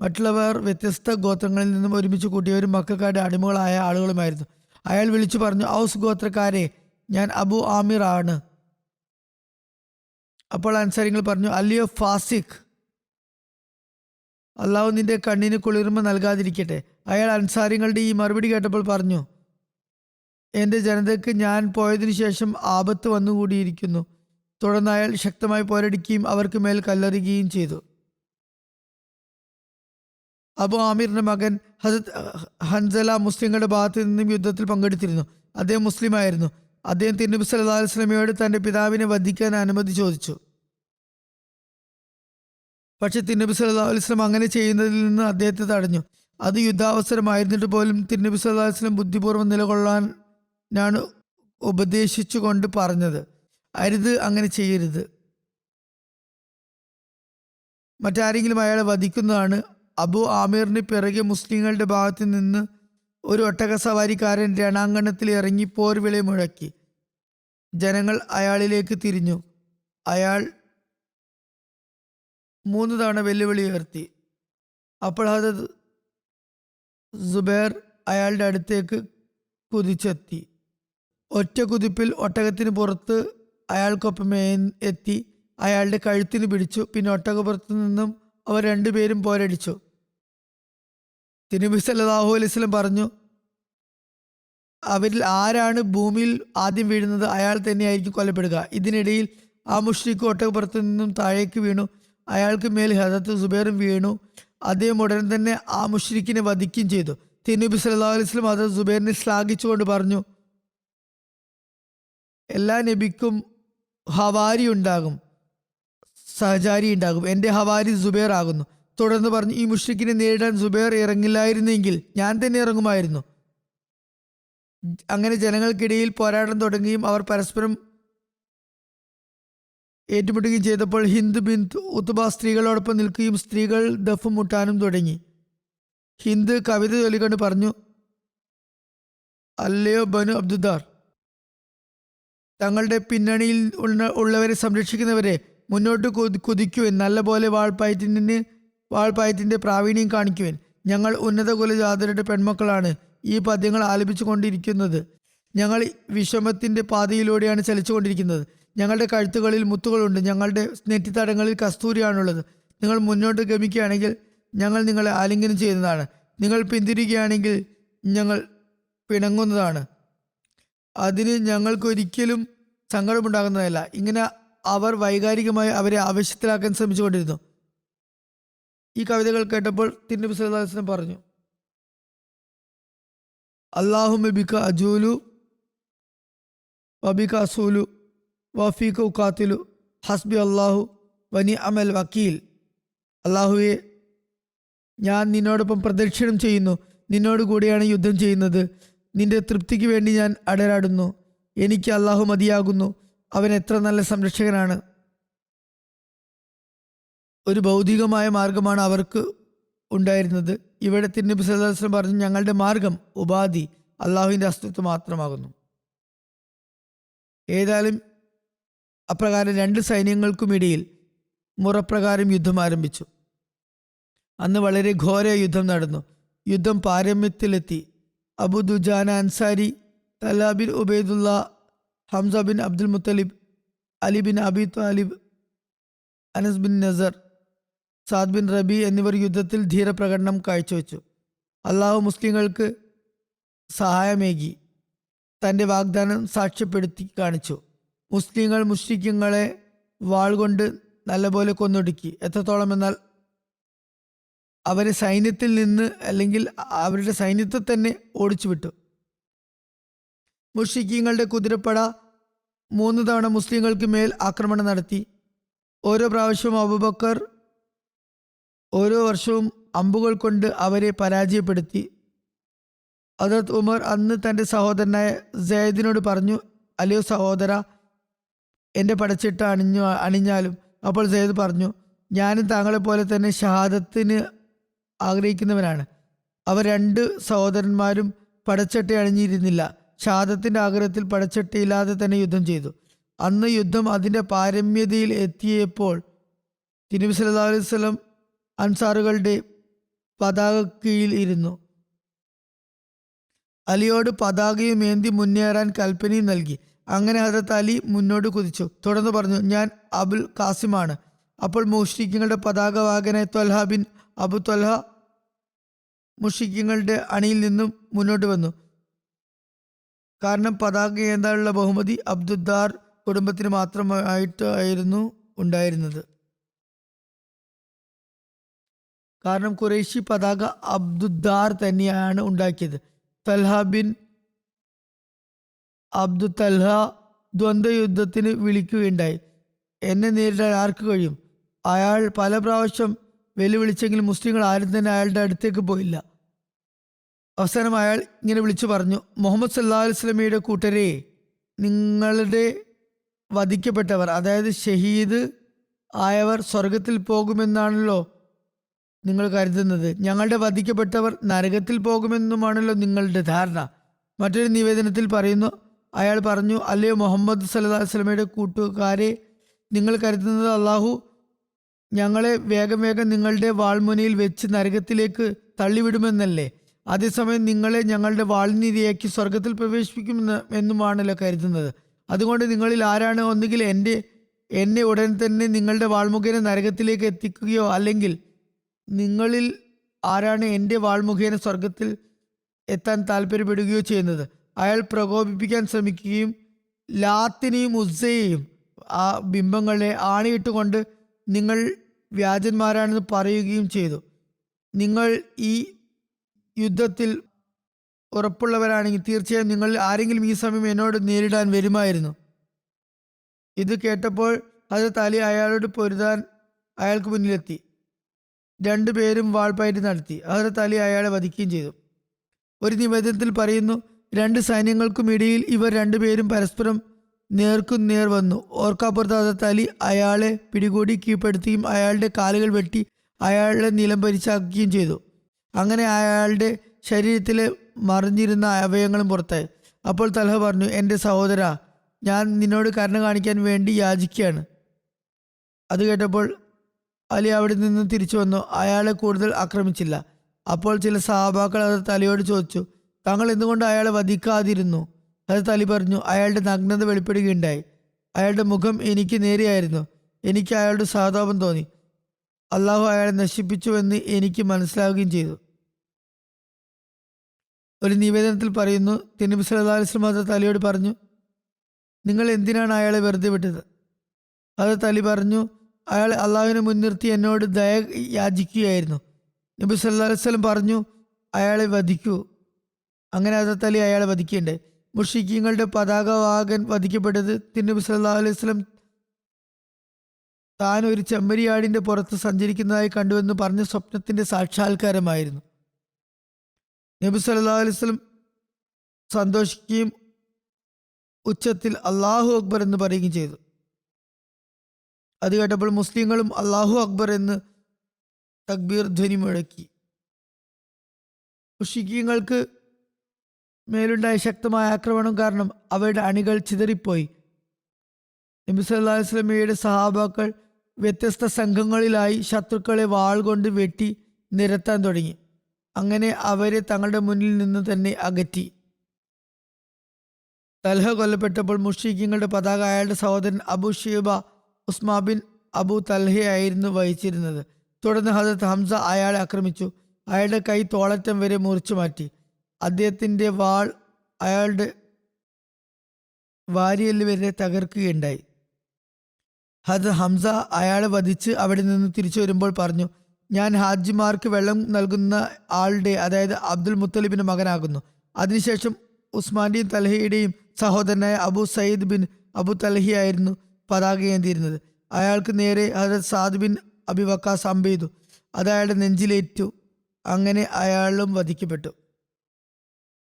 മറ്റുള്ളവർ വ്യത്യസ്ത ഗോത്രങ്ങളിൽ നിന്നും ഒരുമിച്ച് കൂട്ടിയവരും മക്കക്കാരുടെ അടിമകളായ ആളുകളുമായിരുന്നു. അയാൾ വിളിച്ചു പറഞ്ഞു, ഔസ് ഗോത്രക്കാരെ, ഞാൻ അബു ആമിർ ആണ്. അപ്പോൾ അൻസാരികൾ പറഞ്ഞു, അല്ലയോ ഫാസിഖ്, അള്ളാഹു നിന്റെ കണ്ണിന് കുളിർമ നൽകാതിരിക്കട്ടെ. അയാൾ അൻസാരികളുടെ ഈ മറുപടി കേട്ടപ്പോൾ പറഞ്ഞു, എൻ്റെ ജനതയ്ക്ക് ഞാൻ പോയതിനു ശേഷം ആപത്ത് വന്നുകൂടിയിരിക്കുന്നു. തുടർന്ന് അയാൾ ശക്തമായി പോരടിക്കുകയും അവർക്ക് മേൽ കല്ലെറിയുകയും ചെയ്തു. അബു ആമിറിന്റെ മകൻ ഹസരത്ത് ഹൻസല മുസ്ലിങ്ങളുടെ ഭാഗത്ത് നിന്നും യുദ്ധത്തിൽ പങ്കെടുത്തിരുന്നു. അദ്ദേഹം മുസ്ലിമായിരുന്നു. അദ്ദേഹം തിരുനബി സല്ലല്ലാഹു അലൈഹി വസല്ലമയോട് തൻ്റെ പിതാവിനെ വധിക്കാൻ അനുമതി ചോദിച്ചു. പക്ഷെ തിരുനബി സല്ലല്ലാഹു അലൈഹി വസല്ലം അങ്ങനെ ചെയ്യുന്നതിൽ നിന്ന് അദ്ദേഹത്തെ തടഞ്ഞു. അത് യുദ്ധാവസരമായിരുന്നിട്ട് പോലും തിരുനബി സല്ലല്ലാഹു അലൈഹി വസല്ലം ബുദ്ധിപൂർവ്വം നിലകൊള്ളാനാണ് ഉപദേശിച്ചുകൊണ്ട് പറഞ്ഞത്, അരുത്, അങ്ങനെ ചെയ്യരുത്. മറ്റാരെങ്കിലും അയാളെ വധിക്കുന്നതാണ്. അബു ആമിറിന് പിറകെ മുസ്ലിങ്ങളുടെ ഭാഗത്ത് നിന്ന് ഒരു ഒട്ടക സവാരിക്കാരൻ രണാങ്കണത്തിൽ ഇറങ്ങി പോർവിളി മുഴക്കി. ജനങ്ങൾ അയാളിലേക്ക് തിരിഞ്ഞു. അയാൾ 3 തവണ വെല്ലുവിളി ഉയർത്തി. അപ്പോൾ ഹദരത്ത് സുബൈർ അയാളുടെ അടുത്തേക്ക് കുതിച്ചെത്തി. ഒറ്റ കുതിപ്പിൽ ഒട്ടകത്തിന് പുറത്ത് അയാൾക്കൊപ്പം എത്തി അയാളുടെ കഴുത്തിന് പിടിച്ചു. പിന്നെ ഒട്ടകപ്പുറത്തു നിന്നും അവർ 2 പേരും പോരടിച്ചു. തിരുനബി സല്ലല്ലാഹു അലൈഹി വസല്ലം പറഞ്ഞു, അവരിൽ ആരാണ് ഭൂമിയിൽ ആദ്യം വീഴുന്നത് അയാൾ തന്നെയായിരിക്കും കൊല്ലപ്പെടുക. ഇതിനിടയിൽ ആ മുശ്രിക്ക് ഒട്ടകപ്പുറത്തു നിന്നും താഴേക്ക് വീണു. അയാൾക്ക് മേൽ ഹദരത്ത് സുബൈറും വീണു. അദ്ദേഹം ഉടൻ തന്നെ ആ മുശ്രിക്കിനെ വധിക്കുകയും ചെയ്തു. തിരുനബി സല്ലല്ലാഹു അലൈഹി വസല്ലം ഹദരത്ത് സുബൈറിനെ ശ്ലാഘിച്ചുകൊണ്ട് പറഞ്ഞു, എല്ലാ നബിക്കും ഹവാരി ഉണ്ടാകും, സഹചാരി ഉണ്ടാകും. എൻ്റെ ഹവാരി സുബൈർ ആകുന്നു. തുടർന്ന് പറഞ്ഞു, ഈ മുശ്രിക്കിനെ നേരിടാൻ സുബൈർ ഇറങ്ങില്ലായിരുന്നെങ്കിൽ ഞാൻ തന്നെ ഇറങ്ങുമായിരുന്നു. അങ്ങനെ ജനങ്ങൾക്കിടയിൽ പോരാട്ടം തുടങ്ങുകയും അവർ പരസ്പരം ഏറ്റുമുട്ടുകയും ചെയ്തപ്പോൾ ഹിന്ദ് ബിന്ത് ഉത്ബ സ്ത്രീകളോടൊപ്പം നിൽക്കുകയും സ്ത്രീകൾ ദഫ് മുട്ടാനും തുടങ്ങി. ഹിന്ദ് കവിത ചൊല്ലിക്കൊണ്ട് പറഞ്ഞു: അല്ലയോ ബനു അബ്ദുദ്ദാർ, തങ്ങളുടെ പിന്നണിയിൽ ഉള്ളവരെ സംരക്ഷിക്കുന്നവരെ മുന്നോട്ട് കുതിക്കുവാൻ, നല്ലപോലെ വാൾപ്പായത്തിൻ്റെ പ്രാവീണ്യം കാണിക്കുവാൻ. ഞങ്ങൾ ഉന്നത കുലജാതരുടെ പെൺമക്കളാണ് ഈ പദ്യങ്ങൾ ആലപിച്ചു കൊണ്ടിരിക്കുന്നത്. ഞങ്ങൾ വിഷമത്തിൻ്റെ പാതയിലൂടെയാണ് ചലിച്ചുകൊണ്ടിരിക്കുന്നത്. ഞങ്ങളുടെ കഴുത്തുകളിൽ മുത്തുകളുണ്ട്, ഞങ്ങളുടെ നെറ്റിത്തടങ്ങളിൽ കസ്തൂരിയാണുള്ളത്. നിങ്ങൾ മുന്നോട്ട് ഗമിക്കുകയാണെങ്കിൽ ഞങ്ങൾ നിങ്ങളെ ആലിംഗനം ചെയ്യുന്നതാണ്, നിങ്ങൾ പിന്തിരിയുകയാണെങ്കിൽ ഞങ്ങൾ പിണങ്ങുന്നതാണ്. അതിന് ഞങ്ങൾക്കൊരിക്കലും സങ്കടമുണ്ടാകുന്നതല്ല. ഇങ്ങനെ അവർ വൈകാരികമായി അവരെ ആവേശത്തിലാക്കാൻ ശ്രമിച്ചുകൊണ്ടിരുന്നു. ഈ കവിതകൾ കേട്ടപ്പോൾ തിരുനബി സല്ലല്ലാഹു അലൈഹി വസല്ലം പറഞ്ഞു: അല്ലാഹുമ്മ ബിക അജൂലു വബിക അസൂലു വഫീക ഉഖാത്തിലു ഹസ്ബി അല്ലാഹു വനിഅമൽ വക്കീൽ. അല്ലാഹുവെ, ഞാൻ നിന്നോടൊപ്പം പ്രദക്ഷിണം ചെയ്യുന്നു, നിന്നോട് കൂടിയാണ് യുദ്ധം ചെയ്യുന്നത്. നിന്റെ തൃപ്തിക്ക് വേണ്ടി ഞാൻ അടരാടുന്നു. എനിക്ക് അല്ലാഹു മതിയാകുന്നു, അവൻ എത്ര നല്ല സംരക്ഷകനാണ്. ഒരു ഭൗതികമായ മാർഗമാണ് അവർക്ക് ഉണ്ടായിരുന്നത്. ഇവിടെ തിരുനബി സല്ലല്ലാഹു അലൈഹി വസല്ലം പറഞ്ഞു: ഞങ്ങളുടെ മാർഗം, ഉപാധി അള്ളാഹുവിൻ്റെ അസ്തിത്വം മാത്രമാകുന്നു. ഏതായാലും അപ്രകാരം രണ്ട് സൈന്യങ്ങൾക്കുമിടയിൽ മുറപ്രകാരം യുദ്ധം ആരംഭിച്ചു. അന്ന് വളരെ ഘോര യുദ്ധം നടന്നു. യുദ്ധം പാരമ്യത്തിലെത്തി. Abu Dujana Ansari, Talha bin Ubaidullah, Hamza bin Abdul Muttalib, Ali bin Abi Talib, Anas bin Nasr, Saad bin Rabi എന്നിവർ യുദ്ധത്തിൽ ധീരപ്രകടനം കാഴ്ചവെച്ചു. അള്ളാഹു മുസ്ലിങ്ങൾക്ക് സഹായമേകി തൻ്റെ വാഗ്ദാനം സാക്ഷ്യപ്പെടുത്തി കാണിച്ചു. മുസ്ലിങ്ങൾ മുശ്രിക്കുകളെ വാൾ കൊണ്ട് നല്ലപോലെ കൊന്നൊടുക്കി. എത്രത്തോളം എന്നാൽ അവരെ സൈന്യത്തിൽ നിന്ന്, അല്ലെങ്കിൽ അവരുടെ സൈന്യത്തെ തന്നെ ഓടിച്ചു വിട്ടു. മുശ്രിക്കുകളുടെ കുതിരപ്പട 3 തവണ മുസ്ലിങ്ങൾക്ക് മേൽ ആക്രമണം നടത്തി. ഓരോ പ്രാവശ്യവും അബൂബക്കർ ഓരോ വർഷവും അമ്പുകൾ കൊണ്ട് അവരെ പരാജയപ്പെടുത്തി. ഹദ്റത്ത് ഉമർ അന്ന് തൻ്റെ സഹോദരനായ സയ്യിദിനോട് പറഞ്ഞു: അല്ലയോ സഹോദര, എൻ്റെ പടച്ചിട്ട് അണിഞ്ഞാലും. അപ്പോൾ സയ്യിദ് പറഞ്ഞു: ഞാനും താങ്കളെപ്പോലെ തന്നെ ഷഹാദത്തിന് ആഗ്രഹിക്കുന്നവനാണ്. അവർ 2 സഹോദരന്മാരും പടച്ചട്ട അണിഞ്ഞിരുന്നില്ല. ഷഹാദത്തിൻ്റെ ആഗ്രഹത്തിൽ പടച്ചട്ടയില്ലാതെ തന്നെ യുദ്ധം ചെയ്തു. അന്ന് യുദ്ധം അതിൻ്റെ പാരമ്യതയിൽ എത്തിയപ്പോൾ തിരുനബി സല്ലല്ലാഹു അലൈഹി വസല്ലം അൻസാറുകളുടെ പതാക കീഴിൽ ഇരുന്നു. അലിയോട് പതാകയും ഏന്തി മുന്നേറാൻ കൽപ്പനയും നൽകി. അങ്ങനെ ഹദ്റത്ത് അലി മുന്നോട്ട് കുതിച്ചു. തുടർന്ന് പറഞ്ഞു: ഞാൻ അബുൽ ഖാസിമാണ്. അപ്പോൾ മുശ്രിക്കുകളുടെ പതാകവാഹകനായ ത്വൽഹ ബിൻ അബു ത്വൽഹ മുശ്രിക്കുകളുടെ അണിയിൽ നിന്നും മുന്നോട്ട് വന്നു. കാരണം പതാക ഏന്താനുള്ള ബഹുമതി അബ്ദുദ്ദാർ കുടുംബത്തിന് മാത്രമായിട്ടായിരുന്നു ഉണ്ടായിരുന്നത്. കാരണം ഖുറൈശി പതാക അബ്ദുദ്ദാർ തന്നെയാണ് ഉണ്ടാക്കിയത്. തൽഹ ബിൻ അബ്ദു തൽഹ ദ്വന്ദ്വ യുദ്ധത്തിന് വിളിക്കുകയുണ്ടായി. എന്നെ നേരിടാൻ ആർക്ക് കഴിയും? അയാൾ പല പ്രാവശ്യം വെല്ലുവിളിച്ചെങ്കിലും മുസ്ലിങ്ങൾ ആരും തന്നെ അയാളുടെ അടുത്തേക്ക് പോയില്ല. അവസാനം അയാൾ ഇങ്ങനെ വിളിച്ചു പറഞ്ഞു: മുഹമ്മദ് സല്ലല്ലാഹു അലൈഹി വസല്ലമയുടെ കൂട്ടരെ, നിങ്ങളുടെ വധിക്കപ്പെട്ടവർ, അതായത് ഷഹീദ് ആയവർ സ്വർഗത്തിൽ പോകുമെന്നാണല്ലോ നിങ്ങൾ കരുതുന്നത്. ഞങ്ങളുടെ വധിക്കപ്പെട്ടവർ നരകത്തിൽ പോകുമെന്നുമാണല്ലോ നിങ്ങളുടെ ധാരണ. മറ്റൊരു നിവേദനത്തിൽ പറയുന്നു, അയാൾ പറഞ്ഞു: അല്ലയോ മുഹമ്മദ് സല്ലല്ലാഹു അലൈഹി വസല്ലമയുടെ കൂട്ടുകാരെ, നിങ്ങൾ കരുതുന്നത് അള്ളാഹു ഞങ്ങളെ വേഗം വേഗം നിങ്ങളുടെ വാൾമുനയിൽ വെച്ച് നരകത്തിലേക്ക് തള്ളിവിടുമെന്നല്ലേ? അതേസമയം നിങ്ങളെ ഞങ്ങളുടെ വാൾനിരയാക്കി സ്വർഗത്തിൽ പ്രവേശിപ്പിക്കുമെന്നുമാണല്ലോ കരുതുന്നത്. അതുകൊണ്ട് നിങ്ങളിൽ ആരാണ് ഒന്നുകിൽ എന്നെ ഉടൻ തന്നെ നിങ്ങളുടെ വാൾമുഖേന നരകത്തിലേക്ക് എത്തിക്കുകയോ, അല്ലെങ്കിൽ നിങ്ങളിൽ ആരാണ് എൻ്റെ വാൾമുഖേന സ്വർഗത്തിൽ എത്താൻ താല്പര്യപ്പെടുകയോ ചെയ്യുന്നത്? അയാൾ പ്രകോപിപ്പിക്കാൻ ശ്രമിക്കുകയും ലാത്തിനെയും ഉസ്സയെയും ആ ബിംബങ്ങളെ ആണിയിട്ടുകൊണ്ട് നിങ്ങൾ വ്യാജന്മാരാണെന്ന് പറയുകയും ചെയ്തു. നിങ്ങൾ ഈ യുദ്ധത്തിൽ ഉറപ്പുള്ളവരാണെങ്കിൽ തീർച്ചയായും നിങ്ങൾ ആരെങ്കിലും ഈ സമയം എന്നോട് നേരിടാൻ വരുമായിരുന്നു. ഇത് കേട്ടപ്പോൾ ഹദ്റത്ത് അലി അയാളോട് പൊരുതാൻ അയാൾക്ക് മുന്നിലെത്തി. 2 പേരും വാൾപ്പയറ്റ് നടത്തി. ഹദ്റത്ത് അലി അയാളെ വധിക്കുകയും ചെയ്തു. ഒരു നിവേദനത്തിൽ പറയുന്നു, 2 സൈന്യങ്ങൾക്കും ഇടയിൽ ഇവർ 2 പേരും പരസ്പരം നേർക്കുനേർ വന്നു. ഓർക്കാപ്പുറത്ത് ഹദരത്ത് അലി അയാളെ പിടികൂടി കീഴ്പ്പെടുത്തുകയും അയാളുടെ കാലുകൾ വെട്ടി അയാളെ നിലംപരിച്ചാക്കുകയും ചെയ്തു. അങ്ങനെ അയാളുടെ ശരീരത്തിലെ മറിഞ്ഞിരുന്ന അവയവങ്ങളും പുറത്തായി. അപ്പോൾ തൽഹ പറഞ്ഞു, എൻ്റെ സഹോദരാ, ഞാൻ നിന്നോട് കരുണ കാണിക്കാൻ വേണ്ടി യാചിക്കുകയാണ്. അത് കേട്ടപ്പോൾ അലി അവിടെ നിന്ന് തിരിച്ചു വന്നു. അയാളെ കൂടുതൽ ആക്രമിച്ചില്ല. അപ്പോൾ ചില സഹാബാക്കൾ ഹദരത്ത് അലിയോട് ചോദിച്ചു, താങ്കൾ എന്തുകൊണ്ട് അയാളെ വധിക്കാതിരുന്നു? ഹദരത്ത് അലി പറഞ്ഞു, അയാളുടെ നഗ്നത വെളിപ്പെടുകയുണ്ടായി. അയാളുടെ മുഖം എനിക്ക് നേരെയായിരുന്നു. എനിക്ക് അയാളുടെ സഹതാപം തോന്നി. അള്ളാഹു അയാളെ നശിപ്പിച്ചുവെന്ന് എനിക്ക് മനസ്സിലാവുകയും ചെയ്തു. ഒരു നിവേദനത്തിൽ പറയുന്നു, തിരുനബി സല്ലല്ലാഹു അലൈഹി വസല്ലം ഹദരത്ത് അലിയോട് പറഞ്ഞു, നിങ്ങൾ എന്തിനാണ് അയാളെ വെറുതെ വിട്ടത്? ഹദരത്ത് അലി പറഞ്ഞു, അയാൾ അള്ളാഹുവിനെ മുൻനിർത്തി എന്നോട് ദയ യാചിക്കുകയായിരുന്നു. നബി സല്ലല്ലാഹു അലൈഹി വസല്ലം പറഞ്ഞു, അയാളെ വധിക്കൂ. അങ്ങനെ ഹദരത്ത് അലി അയാളെ വധിക്കുകയുണ്ടായി. മുശ്രിക്കീങ്ങളുടെ പതാകവാഹകൻ വധിക്കപ്പെട്ടത് തിരുനബി സല്ലല്ലാഹു അലൈഹി വസല്ലം താൻ ഒരു ചെമ്മരിയാടിന്റെ പുറത്ത് സഞ്ചരിക്കുന്നതായി കണ്ടുവെന്ന് പറഞ്ഞ സ്വപ്നത്തിന്റെ സാക്ഷാത്കാരമായിരുന്നു. നബി സല്ലല്ലാഹു അലൈഹി വസല്ലം സന്തോഷിക്കുകയും ഉച്ചത്തിൽ അള്ളാഹു അക്ബർ എന്ന് പറയുകയും ചെയ്തു. അത് കേട്ടപ്പോൾ മുസ്ലിങ്ങളും അള്ളാഹു അക്ബർ എന്ന് തക്ബീർ ധ്വനി മുഴക്കി. മുശ്രിക്കീങ്ങൾക്ക് മേലുണ്ടായ ശക്തമായ ആക്രമണം കാരണം അവരുടെ അണികൾ ചിതറിപ്പോയി. നബി സല്ലല്ലാഹു അലൈഹി വസല്ലമയുടെ സഹാബാക്കൾ വ്യത്യസ്ത സംഘങ്ങളിലായി ശത്രുക്കളെ വാൾ കൊണ്ട് വെട്ടി നിരത്താൻ തുടങ്ങി. അങ്ങനെ അവരെ തങ്ങളുടെ മുന്നിൽ നിന്ന് തന്നെ അകറ്റി. തൽഹ കൊല്ലപ്പെട്ടപ്പോൾ മുശ്രിക്കീങ്ങളുടെ പതാക അയാളുടെ സഹോദരൻ അബു ഷൈബ ഉസ്മാ ബിൻ അബു തൽഹയായിരുന്നു വഹിച്ചിരുന്നത്. തുടർന്ന് ഹദരത്ത് ഹംസ അയാളെ ആക്രമിച്ചു. അയാളുടെ കൈ തോളറ്റം വരെ മുറിച്ചു മാറ്റി. അദ്ദേഹത്തിൻ്റെ വാൾ അയാളുടെ വാരിയല് വരെ തകർക്കുകയുണ്ടായി. ഹദരത്ത് ഹംസ അയാളെ വധിച്ച് അവിടെ നിന്ന് തിരിച്ചു വരുമ്പോൾ പറഞ്ഞു, ഞാൻ ഹാജിമാർക്ക് വെള്ളം നൽകുന്ന ആളുടെ, അതായത് അബ്ദുൽ മുത്തലിബിന്റെ മകനാകുന്നു. അതിനുശേഷം ഉസ്മാന്റെയും തൽഹയുടെയും സഹോദരനായ അബു സയ്യിദ് ബിൻ അബു തൽഹയായിരുന്നു പതാകയേന്തിയിരുന്നത്. അയാൾക്ക് നേരെ ഹദരത്ത് സാദ് ബിൻ അബി വക്കാസ് അമ്പെയ്തു. അത് അയാളുടെ നെഞ്ചിലേറ്റു. അങ്ങനെ അയാളും വധിക്കപ്പെട്ടു.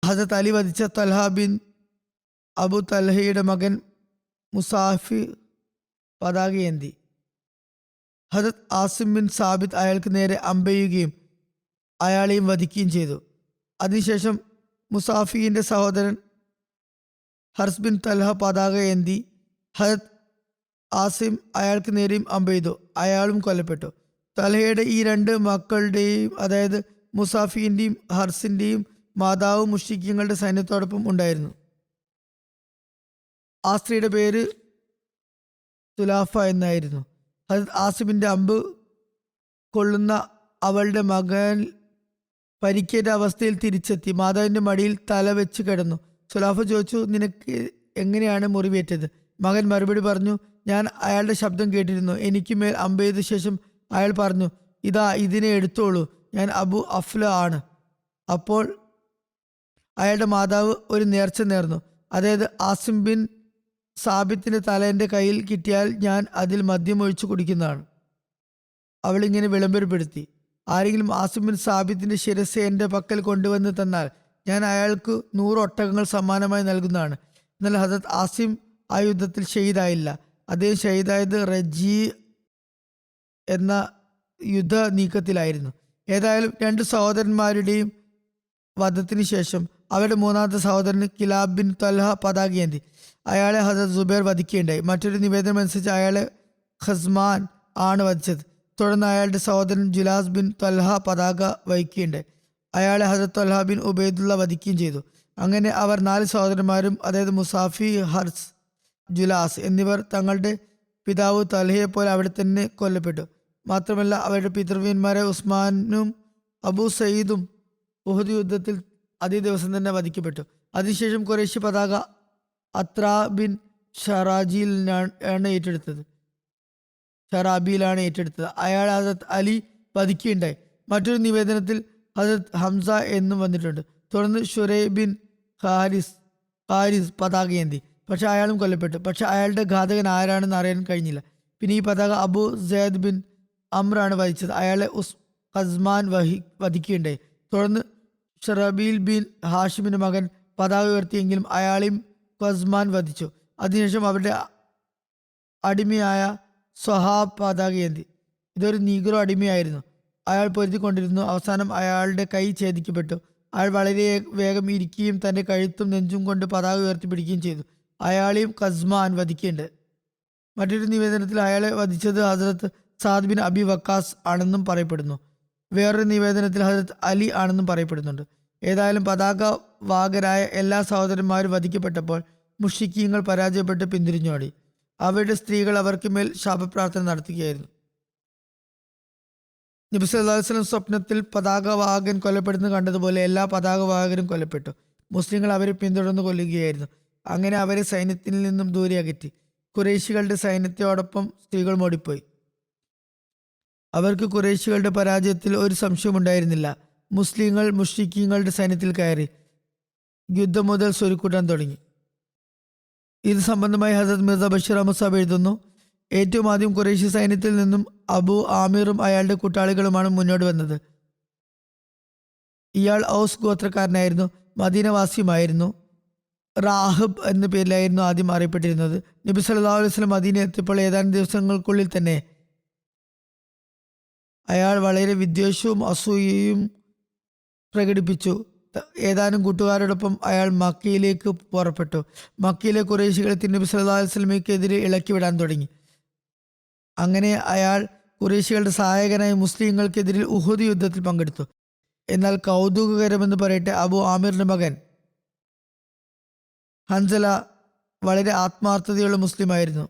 ഹദരത്ത് അലി വധിച്ച തൽഹ ബിൻ അബു തൽഹയുടെ മകൻ മുസാഫി പതാകയേന്തി. ഹദരത്ത് ആസിം ബിൻ സാബിത്ത് അയാൾക്ക് നേരെ അമ്പെയ്യുകയും അയാളെയും വധിക്കുകയും ചെയ്തു. അതിനുശേഷം മുസാഫിന്റെ സഹോദരൻ ഹർസ് ബിൻ തൽഹ പതാകയേന്തി. ഹദരത്ത് ആസിം അയാൾക്ക് നേരെയും അമ്പെയ്തു. അയാളും കൊല്ലപ്പെട്ടു. തൽഹയുടെ ഈ രണ്ട് മക്കളുടെയും, അതായത് മുസാഫിന്റെയും ഹർസിന്റെയും മാതാവ് മുശ്രിക്കീങ്ങളുടെ സൈന്യത്തോടൊപ്പം ഉണ്ടായിരുന്നു. ആ സ്ത്രീയുടെ പേര് തുലാഫ എന്നായിരുന്നു. ഹദരത്ത് ആസിമിന്റെ അമ്പ് കൊള്ളുന്ന അവളുടെ മകൻ പരിക്കേറ്റ അവസ്ഥയിൽ തിരിച്ചെത്തി മാതാവിന്റെ മടിയിൽ തല വെച്ച് കിടന്നു. സുലാഫ ചോദിച്ചു, നിനക്ക് എങ്ങനെയാണ് മുറിവേറ്റത്? മകൻ മറുപടി പറഞ്ഞു, ഞാൻ അയാളുടെ ശബ്ദം കേട്ടിരുന്നു. എനിക്ക് മേൽ അമ്പെയ്ത ശേഷം അയാൾ പറഞ്ഞു, ഇതാ ഇതിനെ എടുത്തോളൂ, ഞാൻ അബു അഫ്ല ആണ്. അപ്പോൾ അയാളുടെ മാതാവ് ഒരു നേർച്ച നേർന്നു, അതായത് ആസിം ബിൻ സാബിത്തിന്റെ തല എൻ്റെ കയ്യിൽ കിട്ടിയാൽ ഞാൻ അതിൽ മദ്യം ഒഴിച്ചു കുടിക്കുന്നതാണ്. അവളിങ്ങനെ വിളംബരപ്പെടുത്തി, ആരെങ്കിലും ആസിം ബിൻ സാബിത്തിന്റെ ശിരസ് എൻ്റെ പക്കൽ കൊണ്ടുവന്ന് തന്നാൽ ഞാൻ അയാൾക്ക് 100 ഒട്ടകങ്ങൾ സമ്മാനമായി നൽകുന്നതാണ്. എന്നാൽ ഹദരത്ത് ആസിം ആ യുദ്ധത്തിൽ ഷഹീദായില്ല. അദ്ദേഹം ഷഹീദായത് റജി എന്ന യുദ്ധ നീക്കത്തിലായിരുന്നു. ഏതായാലും 2 സഹോദരന്മാരുടെയും വധത്തിന് ശേഷം അവരുടെ മൂന്നാമത്തെ സഹോദരൻ കിലാബ് ബിൻ തൽഹ പതാകയേന്തി. അയാളെ ഹദരത്ത് സുബൈർ വധിക്കുകയുണ്ടായി. മറ്റൊരു നിവേദനം അനുസരിച്ച് അയാളെ ഖസ്മാൻ ആണ് വധിച്ചത്. തുടർന്ന് അയാളുടെ സഹോദരൻ ജുലാസ് ബിൻ തൽഹ പതാക വഹിക്കുകയുണ്ടായി. അയാളെ ഹദരത്ത് തൽഹ ബിൻ ഉബൈദുള്ള വധിക്കുകയും ചെയ്തു. അങ്ങനെ അവർ 4 സഹോദരന്മാരും, അതായത് മുസാഫി, ഹർസ്, ജുലാസ് എന്നിവർ തങ്ങളുടെ പിതാവ് തൽഹയെ പോലെ അവിടെ തന്നെ കൊല്ലപ്പെട്ടു. മാത്രമല്ല അവരുടെ പിതൃവ്യന്മാരെ ഉസ്മാനും അബു സയ്യിദും ഉഹദ് യുദ്ധത്തിൽ അതേ ദിവസം തന്നെ വധിക്കപ്പെട്ടു. അതിനുശേഷം ഖുറൈശി പതാക അത്ര ബിൻ ഷറാബിയിലാണ് ഏറ്റെടുത്തത്. അയാൾ ഹദരത്ത് അലി വധിക്കുകയുണ്ടായി. മറ്റൊരു നിവേദനത്തിൽ ഹദരത്ത് ഹംസ എന്നും വന്നിട്ടുണ്ട്. തുടർന്ന് ഷുറൈ ബിൻ ഹാരിസ് പതാകയേന്തി. പക്ഷെ അയാളും കൊല്ലപ്പെട്ടു. പക്ഷെ അയാളുടെ ഘാതകൻ ആരാണെന്ന് അറിയാൻ കഴിഞ്ഞില്ല. പിന്നെ ഈ പതാക അബു സയ്ദ് ബിൻ അമ്രാണ് വധിച്ചത്. അയാളെ ഖസ്മാൻ വധിക്കുകയുണ്ടായി. തുടർന്ന് ഷറബീൽ ബിൻ ഹാഷിമിന്റെ മകൻ പതാക ഉയർത്തിയെങ്കിലും അയാളെയും ഖസ്മാൻ വധിച്ചു. അതിനുശേഷം അവരുടെ അടിമയായ സ്വഹാബ് പതാകയേന്തി. ഇതൊരു നീഗ്രോ അടിമയായിരുന്നു. അയാൾ പൊരുതിക്കൊണ്ടിരുന്നു. അവസാനം അയാളുടെ കൈ ഛേദിക്കപ്പെട്ടു. അയാൾ വളരെ വേഗം ഇരിക്കുകയും തൻ്റെ കഴുത്തും നെഞ്ചും കൊണ്ട് പതാക ഉയർത്തിപ്പിടിക്കുകയും ചെയ്തു. അയാളെയും ഖസ്മാൻ വധിക്കേണ്ട. മറ്റൊരു നിവേദനത്തിൽ അയാളെ വധിച്ചത് ഹസ്രത്ത് സാദ് ബിൻ അബി വക്കാസ് ആണെന്നും പറയപ്പെടുന്നു. വേറൊരു നിവേദനത്തിൽ ഹസ്രത്ത് അലി ആണെന്നും പറയപ്പെടുന്നുണ്ട്. ഏതായാലും പതാക വാഹകരായ എല്ലാ സഹോദരന്മാരും വധിക്കപ്പെട്ടപ്പോൾ മുഷ്രിക്കീങ്ങൾ പരാജയപ്പെട്ട് പിന്തിരിഞ്ഞോടി. അവരുടെ സ്ത്രീകൾ അവർക്ക് മേൽ ശാപപ്രാർത്ഥന നടത്തുകയായിരുന്നു. നബി സല്ലല്ലാഹു അലൈഹി വസല്ലം സ്വപ്നത്തിൽ പതാകവാഹകൻ കൊല്ലപ്പെടുന്നത് കണ്ടതുപോലെ എല്ലാ പതാകവാഹകരും കൊല്ലപ്പെട്ടു. മുസ്ലിങ്ങൾ അവരെ പിന്തുടർന്ന് കൊല്ലുകയായിരുന്നു. അങ്ങനെ അവരെ സൈന്യത്തിൽ നിന്നും ദൂരെ അകറ്റി. ഖുറൈശികളുടെ സൈന്യത്തോടൊപ്പം സ്ത്രീകൾ ഓടിപ്പോയി. അവർക്ക് ഖുറൈശികളുടെ പരാജയത്തിൽ ഒരു സംശയമുണ്ടായിരുന്നില്ല. മുസ്ലിങ്ങൾ മുഷ്രിക്കീങ്ങളുടെ സൈന്യത്തിൽ കയറി യുദ്ധം മുതൽ സ്വരുക്കൂട്ടാൻ തുടങ്ങി. ഇത് സംബന്ധമായി ഹസരത്ത് മിർസ ബഷീർ അഹമ്മദ് സാബ് എഴുതുന്നു, ഏറ്റവും ആദ്യം ഖുറൈശി സൈന്യത്തിൽ നിന്നും അബു ആമിറും അയാളുടെ കൂട്ടാളികളുമാണ് മുന്നോട്ട് വന്നത്. ഇയാൾ ഔസ് ഗോത്രക്കാരനായിരുന്നു. മദീനവാസിയുമായിരുന്നു. റാഹിബ് എന്ന പേരിലായിരുന്നു ആദ്യം അറിയപ്പെട്ടിരുന്നത്. നബി സല്ലല്ലാഹു അലൈഹി വസല്ലം മദീന എത്തിയപ്പോൾ ഏതാനും ദിവസങ്ങൾക്കുള്ളിൽ തന്നെ അയാൾ വളരെ വിദ്വേഷവും അസൂയയും പ്രകടിപ്പിച്ചു. ഏതാനും കൂട്ടുകാരോടൊപ്പം അയാൾ മക്കയിലേക്ക് പുറപ്പെട്ടു. മക്കയിലെ ഖുറൈശികളെ നബി സല്ലല്ലാഹു അലൈഹി വസല്ലമയ്ക്കെതിരെ ഇളക്കിവിടാൻ തുടങ്ങി. അങ്ങനെ അയാൾ ഖുറൈശികളുടെ സഹായകനായി മുസ്ലിങ്ങൾക്കെതിരെ ഉഹുദ് യുദ്ധത്തിൽ പങ്കെടുത്തു. എന്നാൽ കൗതുകകരമെന്ന് പറയട്ടെ, അബു ആമിറിന്റെ മകൻ ഹൻസല വളരെ ആത്മാർത്ഥതയുള്ള മുസ്ലിമായിരുന്നു.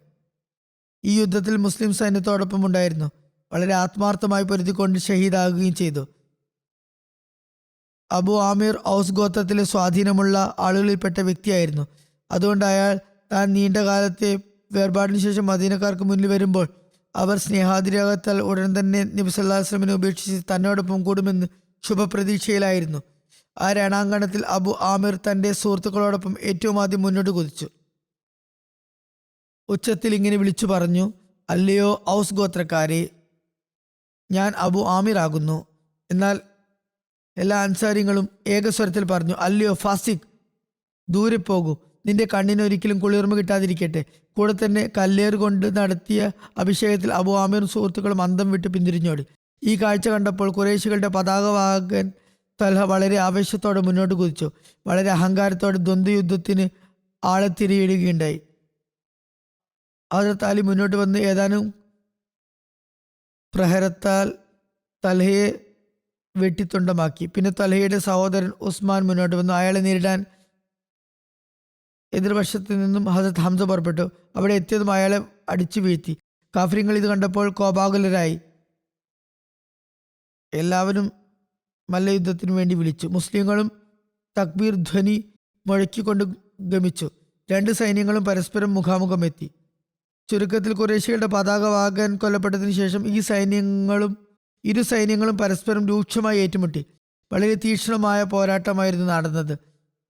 ഈ യുദ്ധത്തിൽ മുസ്ലിം സൈന്യത്തോടൊപ്പം ഉണ്ടായിരുന്നു. വളരെ ആത്മാർത്ഥമായി പൊരുതിക്കൊണ്ട് ഷഹീദാകുകയും ചെയ്തു. അബു ആമിർ ഔസ് ഗോത്രത്തിലെ സ്വാധീനമുള്ള ആളുകളിൽപ്പെട്ട വ്യക്തിയായിരുന്നു. അതുകൊണ്ട് അയാൾ താൻ നീണ്ട കാലത്തെ വേർപാടിന് ശേഷം മദീനക്കാർക്ക് മുന്നിൽ വരുമ്പോൾ അവർ സ്നേഹാതിരാകത്താൽ ഉടൻ തന്നെ നബി സല്ലല്ലാഹു അലൈഹി വസല്ലമയെ ഉപേക്ഷിച്ച് തന്നോടൊപ്പം കൂടുമെന്ന് ശുഭപ്രതീക്ഷയിലായിരുന്നു. ആ രണാങ്കണത്തിൽ അബു ആമിർ തൻ്റെ സുഹൃത്തുക്കളോടൊപ്പം ഏറ്റവും ആദ്യം മുന്നോട്ട് കുതിച്ചു. ഉച്ചത്തിൽ ഇങ്ങനെ വിളിച്ചു പറഞ്ഞു, അല്ലയോ ഔസ് ഗോത്രക്കാരെ, ഞാൻ അബു ആമിർ ആകുന്നു. എന്നാൽ എല്ലാ അൻസാരികളും ഏകസ്വരത്തിൽ പറഞ്ഞു, അല്ലയോ ഫാസിഖ്, ദൂരെ പോകൂ, നിന്റെ കണ്ണിന് ഒരിക്കലും കുളിർമ കിട്ടാതിരിക്കട്ടെ. കൂടെ തന്നെ കല്ലേറ് കൊണ്ട് നടത്തിയ അഭിഷേകത്തിൽ അബു ആമിറും സുഹൃത്തുക്കളും അന്തം വിട്ട് പിന്തിരിഞ്ഞോടി. ഈ കാഴ്ച കണ്ടപ്പോൾ ഖുറൈശികളുടെ പതാകവാഹകൻ തൽഹ വളരെ ആവേശത്തോടെ മുന്നോട്ട് കുതിച്ചു. വളരെ അഹങ്കാരത്തോടെ ദ്വന്ദ്വയുദ്ധത്തിന് ആളെ തിരിയിടുകയുണ്ടായി. ഹസ്രത്ത് അലി മുന്നോട്ട് വന്ന് ഏതാനും പ്രഹരത്താൽ തൽഹയെ വെട്ടിത്തുണ്ടമാക്കി. പിന്നെ തൽഹയുടെ സഹോദരൻ ഉസ്മാൻ മുന്നോട്ട് വന്നു. അയാളെ നേരിടാൻ എതിർവശത്ത് നിന്നും ഹസരത്ത് ഹംസ പുറപ്പെട്ടു. അവിടെ എത്തിയതും അയാളെ അടിച്ചു വീഴ്ത്തി. കാഫിര്യങ്ങൾ ഇത് കണ്ടപ്പോൾ കോപാകുലരായി. എല്ലാവരും മല്ലയുദ്ധത്തിനു വേണ്ടി വിളിച്ചു. മുസ്ലിങ്ങളും തക്ബീർ ധ്വനി മുഴക്കിക്കൊണ്ട് ഗമിച്ചു. രണ്ട് സൈന്യങ്ങളും പരസ്പരം മുഖാമുഖം എത്തി. ചുരുക്കത്തിൽ ഖുറൈശികളുടെ പതാകവാഹകൻ കൊല്ലപ്പെട്ടതിനു ശേഷം ഇരു സൈന്യങ്ങളും പരസ്പരം രൂക്ഷമായി ഏറ്റുമുട്ടി. വളരെ തീക്ഷ്ണമായ പോരാട്ടമായിരുന്നു നടന്നത്.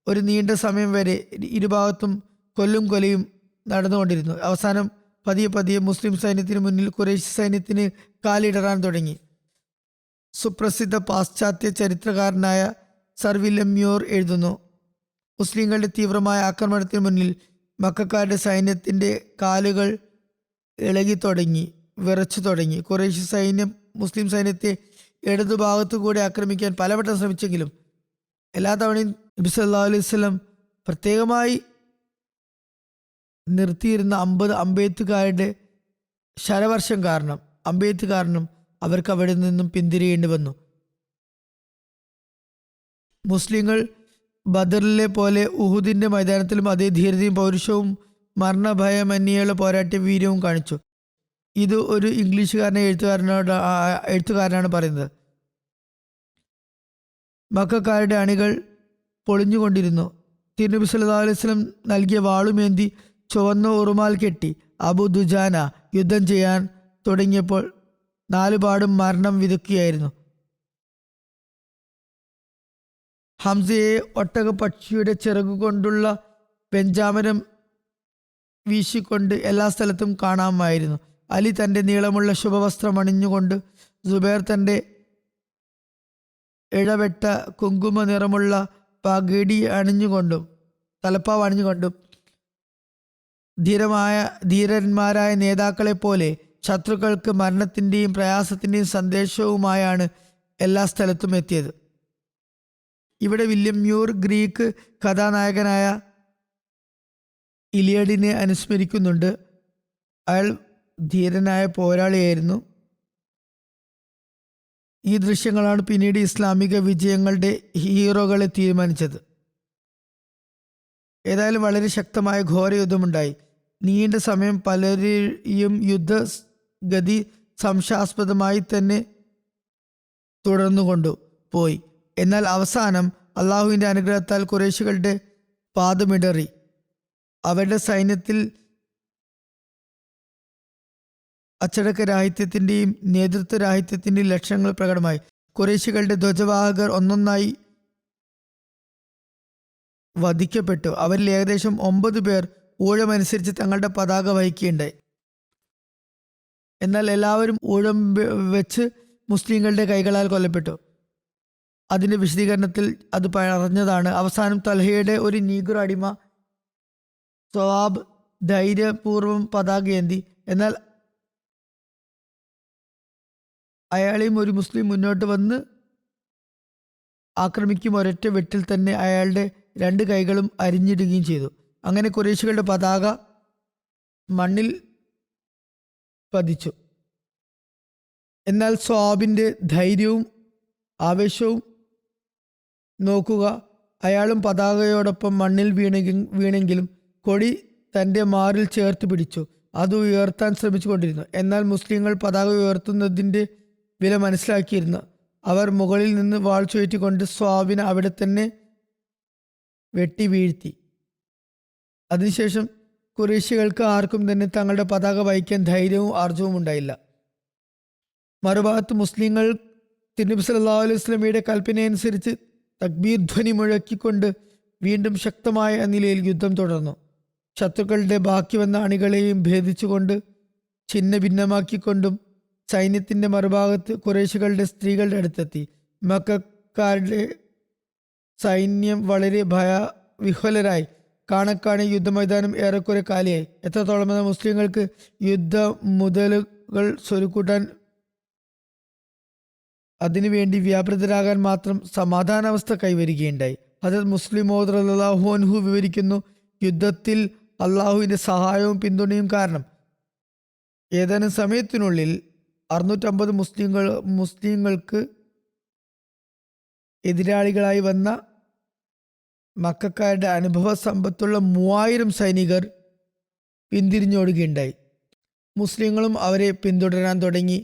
ഒരു നീണ്ട സമയം വരെ ഇരുഭാഗത്തും കൊല്ലും കൊലയും നടന്നുകൊണ്ടിരുന്നു. അവസാനം പതിയെ പതിയെ മുസ്ലിം സൈന്യത്തിന് മുന്നിൽ ഖുറൈശി സൈന്യത്തിന് കാലിടറാൻ തുടങ്ങി. സുപ്രസിദ്ധ പാശ്ചാത്യ ചരിത്രകാരനായ സർ വില്യം മ്യൂർ എഴുതുന്നു, മുസ്ലിങ്ങളുടെ തീവ്രമായ ആക്രമണത്തിന് മുന്നിൽ മക്കക്കാരുടെ സൈന്യത്തിൻ്റെ കാലുകൾ ഇളകി തുടങ്ങി, വിറച്ചു തുടങ്ങി. ഖുറൈശി സൈന്യം മുസ്ലിം സൈന്യത്തെ ഇടതുഭാഗത്തു കൂടെ ആക്രമിക്കാൻ പലവട്ടം ശ്രമിച്ചെങ്കിലും എല്ലാ തവണയും നബി സല്ലല്ലാഹു അലൈഹി വസല്ലം പ്രത്യേകമായി നിർത്തിയിരുന്ന 50 അമ്പെയ്ത്തുകാരുടെ ശരവർഷം കാരണം അവർക്ക് അവിടെ നിന്നും പിന്തിരിയേണ്ടി വന്നു. മുസ്ലിങ്ങൾ ബദറിലെ പോലെ ഉഹുദിന്റെ മൈതാനത്തിലും അതേ ധീരതയും പൗരുഷവും മരണഭയമന്യുള്ള പോരാട്ട വീര്യവും കാണിച്ചു. ഇത് ഒരു ഇംഗ്ലീഷുകാരനെ എഴുത്തുകാരനാണ് പറയുന്നത്. മക്കക്കാരുടെ അണികൾ പൊളിഞ്ഞുകൊണ്ടിരുന്നു. തിരുനബി സല്ലല്ലാഹു അലൈഹി വസല്ലം നൽകിയ വാളുമേന്തി ചുവന്ന ഉറുമാൽ കെട്ടി അബു ദുജാന യുദ്ധം ചെയ്യാൻ തുടങ്ങിയപ്പോൾ നാലുപാടും മരണം വിതയ്ക്കുകയായിരുന്നു. ഹംസയെ ഒട്ടകപ്പക്ഷിയുടെ ചിറകുകൊണ്ടുള്ള വെഞ്ചാമരം വീശിക്കൊണ്ട് എല്ലാ സ്ഥലത്തും കാണാമായിരുന്നു. അലി തൻ്റെ നീളമുള്ള ശുഭവസ്ത്രം അണിഞ്ഞുകൊണ്ട്, സുബൈർ തൻ്റെ ഇഴവെട്ട കുങ്കുമ നിറമുള്ള പഗടി അണിഞ്ഞുകൊണ്ടും തലപ്പാവ് അണിഞ്ഞുകൊണ്ടും ധീരന്മാരായ നേതാക്കളെ പോലെ ശത്രുക്കൾക്ക് മരണത്തിൻ്റെയും പ്രയാസത്തിൻ്റെയും സന്ദേശവുമായാണ് എല്ലാ സ്ഥലത്തും എത്തിയത്. ഇവിടെ വില്യം മ്യൂർ ഗ്രീക്ക് കഥാനായകനായ ഇലിയഡിനെ അനുസ്മരിക്കുന്നുണ്ട്. അയാൾ ധീരനായ പോരാളിയായിരുന്നു. ഈ ദൃശ്യങ്ങളാണ് പിന്നീട് ഇസ്ലാമിക വിജയങ്ങളുടെ ഹീറോകളെ തീരുമാനിച്ചത്. ഏതായാലും വളരെ ശക്തമായ ഘോര യുദ്ധമുണ്ടായി. നീണ്ട സമയം പലരെയും യുദ്ധഗതി സംശയാസ്പദമായി തന്നെ തുടർന്നുകൊണ്ടു പോയി. എന്നാൽ അവസാനം അള്ളാഹുവിൻ്റെ അനുഗ്രഹത്താൽ ഖുറൈശികളുടെ പാദമിടറി. അവരുടെ സൈന്യത്തിൽ അച്ചടക്കരാഹിത്യത്തിൻ്റെയും നേതൃത്വരാഹിത്യത്തിൻ്റെയും ലക്ഷണങ്ങൾ പ്രകടമായി. ഖുറൈശികളുടെ ധ്വജവാഹകർ ഒന്നൊന്നായി വധിക്കപ്പെട്ടു. അവരിൽ ഏകദേശം 9 പേർ ഊഴമനുസരിച്ച് തങ്ങളുടെ പതാക വഹിക്കുകയുണ്ടായി. എന്നാൽ എല്ലാവരും ഊഴം വെച്ച് മുസ്ലിങ്ങളുടെ കൈകളാൽ കൊല്ലപ്പെട്ടു. അതിൻ്റെ വിശദീകരണത്തിൽ അത് പറഞ്ഞതാണ്. അവസാനം തൽഹയുടെ ഒരു നീഗ്രോ അടിമ സ്വവാബ് ധൈര്യപൂർവ്വം പതാകയേന്തി. എന്നാൽ അയാളെയും ഒരു മുസ്ലിം മുന്നോട്ട് വന്ന് ആക്രമിക്കും. ഒരൊറ്റ വെട്ടിൽ തന്നെ അയാളുടെ 2 കൈകളും അരിഞ്ഞിടുകയും ചെയ്തു. അങ്ങനെ ഖുറൈശികളുടെ പതാക മണ്ണിൽ പതിച്ചു. എന്നാൽ സ്വാബിൻ്റെ ധൈര്യവും ആവേശവും നോക്കുക. അയാളും പതാകയോടൊപ്പം മണ്ണിൽ വീണെങ്കിലും കൊടി തൻ്റെ മാറിൽ ചേർത്ത് പിടിച്ചു. അത് ഉയർത്താൻ ശ്രമിച്ചുകൊണ്ടിരുന്നു. എന്നാൽ മുസ്ലിങ്ങൾ പതാക ഉയർത്തുന്നതിൻ്റെ വില മനസ്സിലാക്കിയിരുന്നു. അവർ മുകളിൽ നിന്ന് വാൾ ചുഴറ്റിക്കൊണ്ട് സ്വാബിനെ അവിടെ തന്നെ വെട്ടി വീഴ്ത്തി. അതിനുശേഷം ഖുറൈശികൾക്ക് ആർക്കും തന്നെ തങ്ങളുടെ പതാക വഹിക്കാൻ ധൈര്യവും ആർജവും ഉണ്ടായില്ല. മറുഭാഗത്ത് മുസ്ലിങ്ങൾ തിരുനബി സല്ലല്ലാഹു അലൈഹി വസല്ലമയുടെ കൽപ്പനയനുസരിച്ച് തക്ബീർ ധ്വനി മുഴക്കിക്കൊണ്ട് വീണ്ടും ശക്തമായ നിലയിൽ യുദ്ധം തുടർന്നു. ശത്രുക്കളുടെ ബാക്കി വന്ന അണികളെയും ഭേദിച്ചുകൊണ്ട് ഛിന്ന ഭിന്നമാക്കിക്കൊണ്ടും സൈന്യത്തിൻ്റെ മറുഭാഗത്ത് ഖുറൈശികളുടെ സ്ത്രീകളുടെ അടുത്തെത്തി. മക്കക്കാരുടെ സൈന്യം വളരെ ഭയവിഹ്വലരായി. കാണക്കാണെ യുദ്ധമൈതാനം ഏറെക്കുറെ കാലിയായി. എത്രത്തോളമെന്ന മുസ്ലിങ്ങൾക്ക് യുദ്ധ മുതലുകൾ സ്വരുക്കൂട്ടാൻ അതിനുവേണ്ടി വ്യാപൃതരാകാൻ മാത്രം സമാധാനാവസ്ഥ കൈവരികയുണ്ടായി. ഹദരത്ത് മുസ്ലിം മൗദ് റളിയല്ലാഹു അൻഹു വിവരിക്കുന്നു, യുദ്ധത്തിൽ അള്ളാഹുവിൻ്റെ സഹായവും പിന്തുണയും കാരണം ഏതാനും സമയത്തിനുള്ളിൽ 650 മുസ്ലിങ്ങൾക്ക് എതിരാളികളായി വന്ന മക്കക്കാരുടെ അനുഭവ സമ്പത്തുള്ള 3000 സൈനികർ പിന്തിരിഞ്ഞോടുകയുണ്ടായി. മുസ്ലിങ്ങളും അവരെ പിന്തുടരാൻ തുടങ്ങി.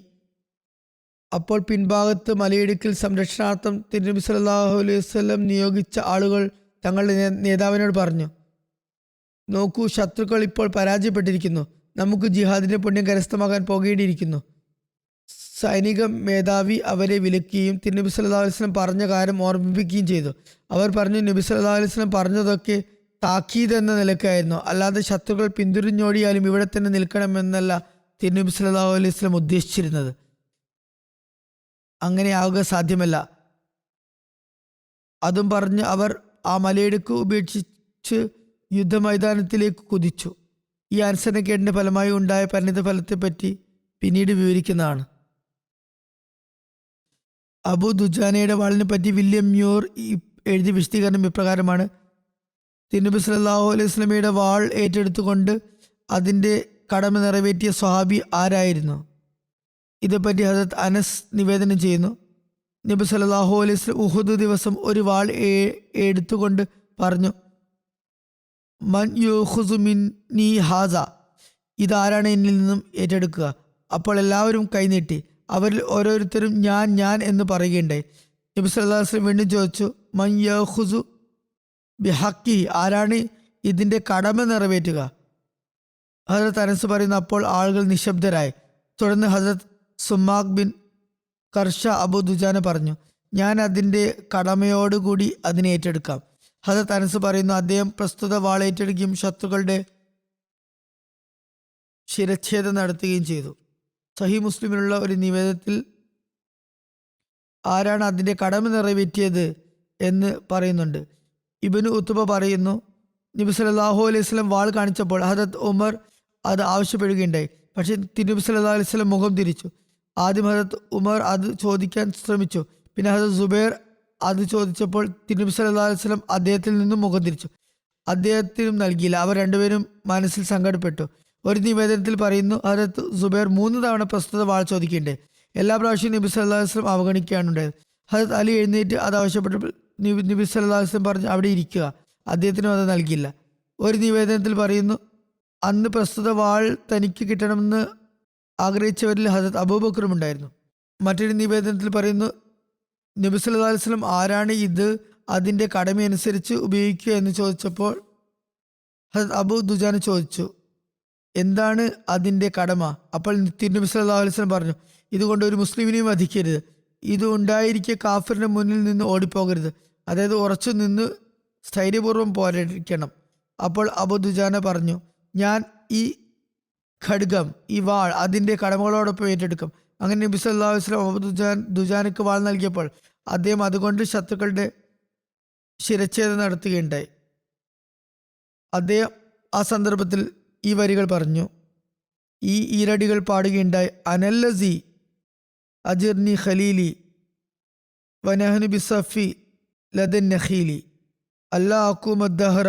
അപ്പോൾ പിൻഭാഗത്ത് മലയിടുക്കിൽ സംരക്ഷണാർത്ഥം തിരുനബി സല്ലല്ലാഹു അലൈഹി വസല്ലം നിയോഗിച്ച ആളുകൾ തങ്ങളുടെ നേതാവിനോട് പറഞ്ഞു, നോക്കൂ, ശത്രുക്കൾ ഇപ്പോൾ പരാജയപ്പെട്ടിരിക്കുന്നു. നമുക്ക് ജിഹാദിന്റെ പുണ്യം കരസ്ഥമാക്കാൻ പോകേണ്ടിയിരിക്കുന്നു. സൈനിക മേധാവി അവരെ വിലക്കുകയും തിരുനബി സല്ലല്ലാഹു അലൈഹി വസല്ലം പറഞ്ഞ കാര്യം ഓർമ്മിപ്പിക്കുകയും ചെയ്തു. അവർ പറഞ്ഞു, നബി സല്ലല്ലാഹു അലൈഹി വസല്ലം പറഞ്ഞതൊക്കെ താക്കീത് എന്ന നിലക്കായിരുന്നു, അല്ലാതെ ശത്രുക്കൾ പിന്തുടർന്നോടിയാലും ഇവിടെ തന്നെ നിൽക്കണമെന്നല്ല തിരുനബി സല്ലല്ലാഹു അലൈഹി വസല്ലം ഉദ്ദേശിച്ചിരുന്നത്. അങ്ങനെ ആവുക സാധ്യമല്ല. അതും പറഞ്ഞ് അവർ ആ മലയിടുക്ക് ഉപേക്ഷിച്ച് യുദ്ധമൈതാനത്തിലേക്ക് കുതിച്ചു. ഈ അനുസരണക്കേടിന്റെ ഫലമായി ഉണ്ടായ പരിണിത ഫലത്തെപ്പറ്റി പിന്നീട് വിവരിക്കുന്നതാണ്. അബു ദുജാനയുടെ വാളിനെ പറ്റി വില്യം മ്യൂർ എഴുതിയ വിശദീകരണം ഇപ്രകാരമാണ്. തിരുനബി സല്ലല്ലാഹു അലൈഹി വസല്ലമയുടെ വാൾ ഏറ്റെടുത്തുകൊണ്ട് അതിൻ്റെ കടമ നിറവേറ്റിയ സ്വഹാബി ആരായിരുന്നു? ഇതേപ്പറ്റി ഹദരത്ത് അനസ് നിവേദനം ചെയ്യുന്നു. നബി സല്ലല്ലാഹു അലൈഹി വസല്ലം ഉഹുദ് ദിവസം ഒരു വാൾ എടുത്തുകൊണ്ട് പറഞ്ഞു, മൻ യുഖുസു മിന്നി ഹാസ, ഇതാരാണ് എന്നിൽ നിന്നും ഏറ്റെടുക്കുക? അപ്പോൾ എല്ലാവരും കൈനീട്ടി. അവരിൽ ഓരോരുത്തരും ഞാൻ എന്ന് പറയുകയുണ്ടായി. നബി സല്ലല്ലാഹു അലൈഹി വസല്ലം വീണ്ടും ചോദിച്ചു, മൻ യഖുസു ബിഹഖി, ആരാണ് ഇതിൻ്റെ കടമ നിറവേറ്റുക? ഹദരത്ത് അനസ് പറയുന്നു, അപ്പോൾ ആളുകൾ നിശബ്ദരായി. തുടർന്ന് ഹദരത്ത് സുമാഖ് ബിൻ കർഷ അബു ദുജാന പറഞ്ഞു, ഞാൻ അതിൻ്റെ കടമയോടുകൂടി അതിനെ ഏറ്റെടുക്കാം. ഹദരത്ത് അനസ് പറയുന്നു, അദ്ദേഹം പ്രസ്തുത വാൾ ഏറ്റെടുക്കുകയും ശത്രുക്കളുടെ ശിരച്ഛേദം നടത്തുകയും ചെയ്തു. സഹീഹ് മുസ്ലിമിലുള്ള ഒരു നിവേദനത്തിൽ ആരാണ് അതിൻ്റെ കടമ നിറവേറ്റിയത് എന്ന് പറയുന്നുണ്ട്. ഇബ്നു ഉത്ബ പറയുന്നു, നബി സല്ലല്ലാഹു അലൈഹി വസല്ലം വാൾ കാണിച്ചപ്പോൾ ഹദരത്ത് ഉമർ അത് ആവശ്യപ്പെടുകയുണ്ടായി. പക്ഷേ തിരുനബി സല്ലല്ലാഹു അലൈഹി വസല്ലം മുഖം തിരിച്ചു. ആദ്യം ഹദരത്ത് ഉമർ അത് ചോദിക്കാൻ ശ്രമിച്ചു. പിന്നെ ഹദരത്ത് സുബൈർ അത് ചോദിച്ചപ്പോൾ തിരുനബി സല്ലല്ലാഹു അലൈഹി വസല്ലം അദ്ദേഹത്തിൽ നിന്നും മുഖം തിരിച്ചു. അദ്ദേഹത്തിനും നൽകിയില്ല. അവർ രണ്ടുപേരും മനസ്സിൽ സങ്കടപ്പെട്ടു. ഒരു നിവേദനത്തിൽ പറയുന്നു, ഹദരത്ത് സുബൈർ 3 തവണ പ്രസ്തുത വാൾ ചോദിക്കേണ്ടേ. എല്ലാ പ്രാവശ്യവും നബി സല്ലല്ലാഹു അലൈഹി വസല്ലം അവഗണിക്കുകയാണ് ഉണ്ടായത്. ഹദരത്ത് അലി എഴുന്നേറ്റ് അത് ആവശ്യപ്പെട്ടപ്പോൾ നബി സല്ലല്ലാഹു അലൈഹി വസല്ലം പറഞ്ഞു അവിടെ ഇരിക്കുക. അദ്ദേഹത്തിനും അത് നൽകിയില്ല. ഒരു നിവേദനത്തിൽ പറയുന്നു, അന്ന് പ്രസ്തുത വാൾ തനിക്ക് കിട്ടണമെന്ന് ആഗ്രഹിച്ചവരിൽ ഹദരത്ത് അബൂബക്കറും ഉണ്ടായിരുന്നു. മറ്റൊരു നിവേദനത്തിൽ പറയുന്നു, നബി സല്ലല്ലാഹു അലൈഹി വസല്ലം ആരാണ് ഇത് അതിൻ്റെ കടമയനുസരിച്ച് ഉപയോഗിക്കുക എന്ന് ചോദിച്ചപ്പോൾ ഹദരത്ത് അബൂ ദുജാന ചോദിച്ചു, എന്താണ് അതിൻ്റെ കടമ? അപ്പോൾ തിരുനബി സല്ലല്ലാഹു അലൈഹി വസല്ലം പറഞ്ഞു, ഇതുകൊണ്ട് ഒരു മുസ്ലിമിനെയും വധിക്കരുത്. ഇത് ഉണ്ടായിരിക്കെ കാഫിറിന്റെ മുന്നിൽ നിന്ന് ഓടിപ്പോകരുത്. അതായത് ഉറച്ചു നിന്ന് സ്ഥൈര്യപൂർവ്വം പോരാടിക്കണം. അപ്പോൾ അബൂ ദുജാന പറഞ്ഞു, ഞാൻ ഈ ഖഡ്ഗം, ഈ വാൾ അതിൻ്റെ കടമകളോടൊപ്പം ഏറ്റെടുക്കും. അങ്ങനെ നബി സല്ലല്ലാഹു അലൈഹി വസല്ലം അബൂ ദുജാനക്ക് വാൾ നൽകിയപ്പോൾ അദ്ദേഹം അതുകൊണ്ട് ശത്രുക്കളുടെ ശിരച്ഛേദം നടത്തുകയുണ്ടായി. അദ്ദേഹം ആ സന്ദർഭത്തിൽ ഈ വരികൾ പറഞ്ഞു, ഈ ഈരടികൾ പാടുകയുണ്ടായി, അനല്ലസി അജിർനി ഖലീലി വനഹ്നു ബിസഫി ലദൻ നഖീലി അല്ലാ അക്കൂമദ്ദഹ്റ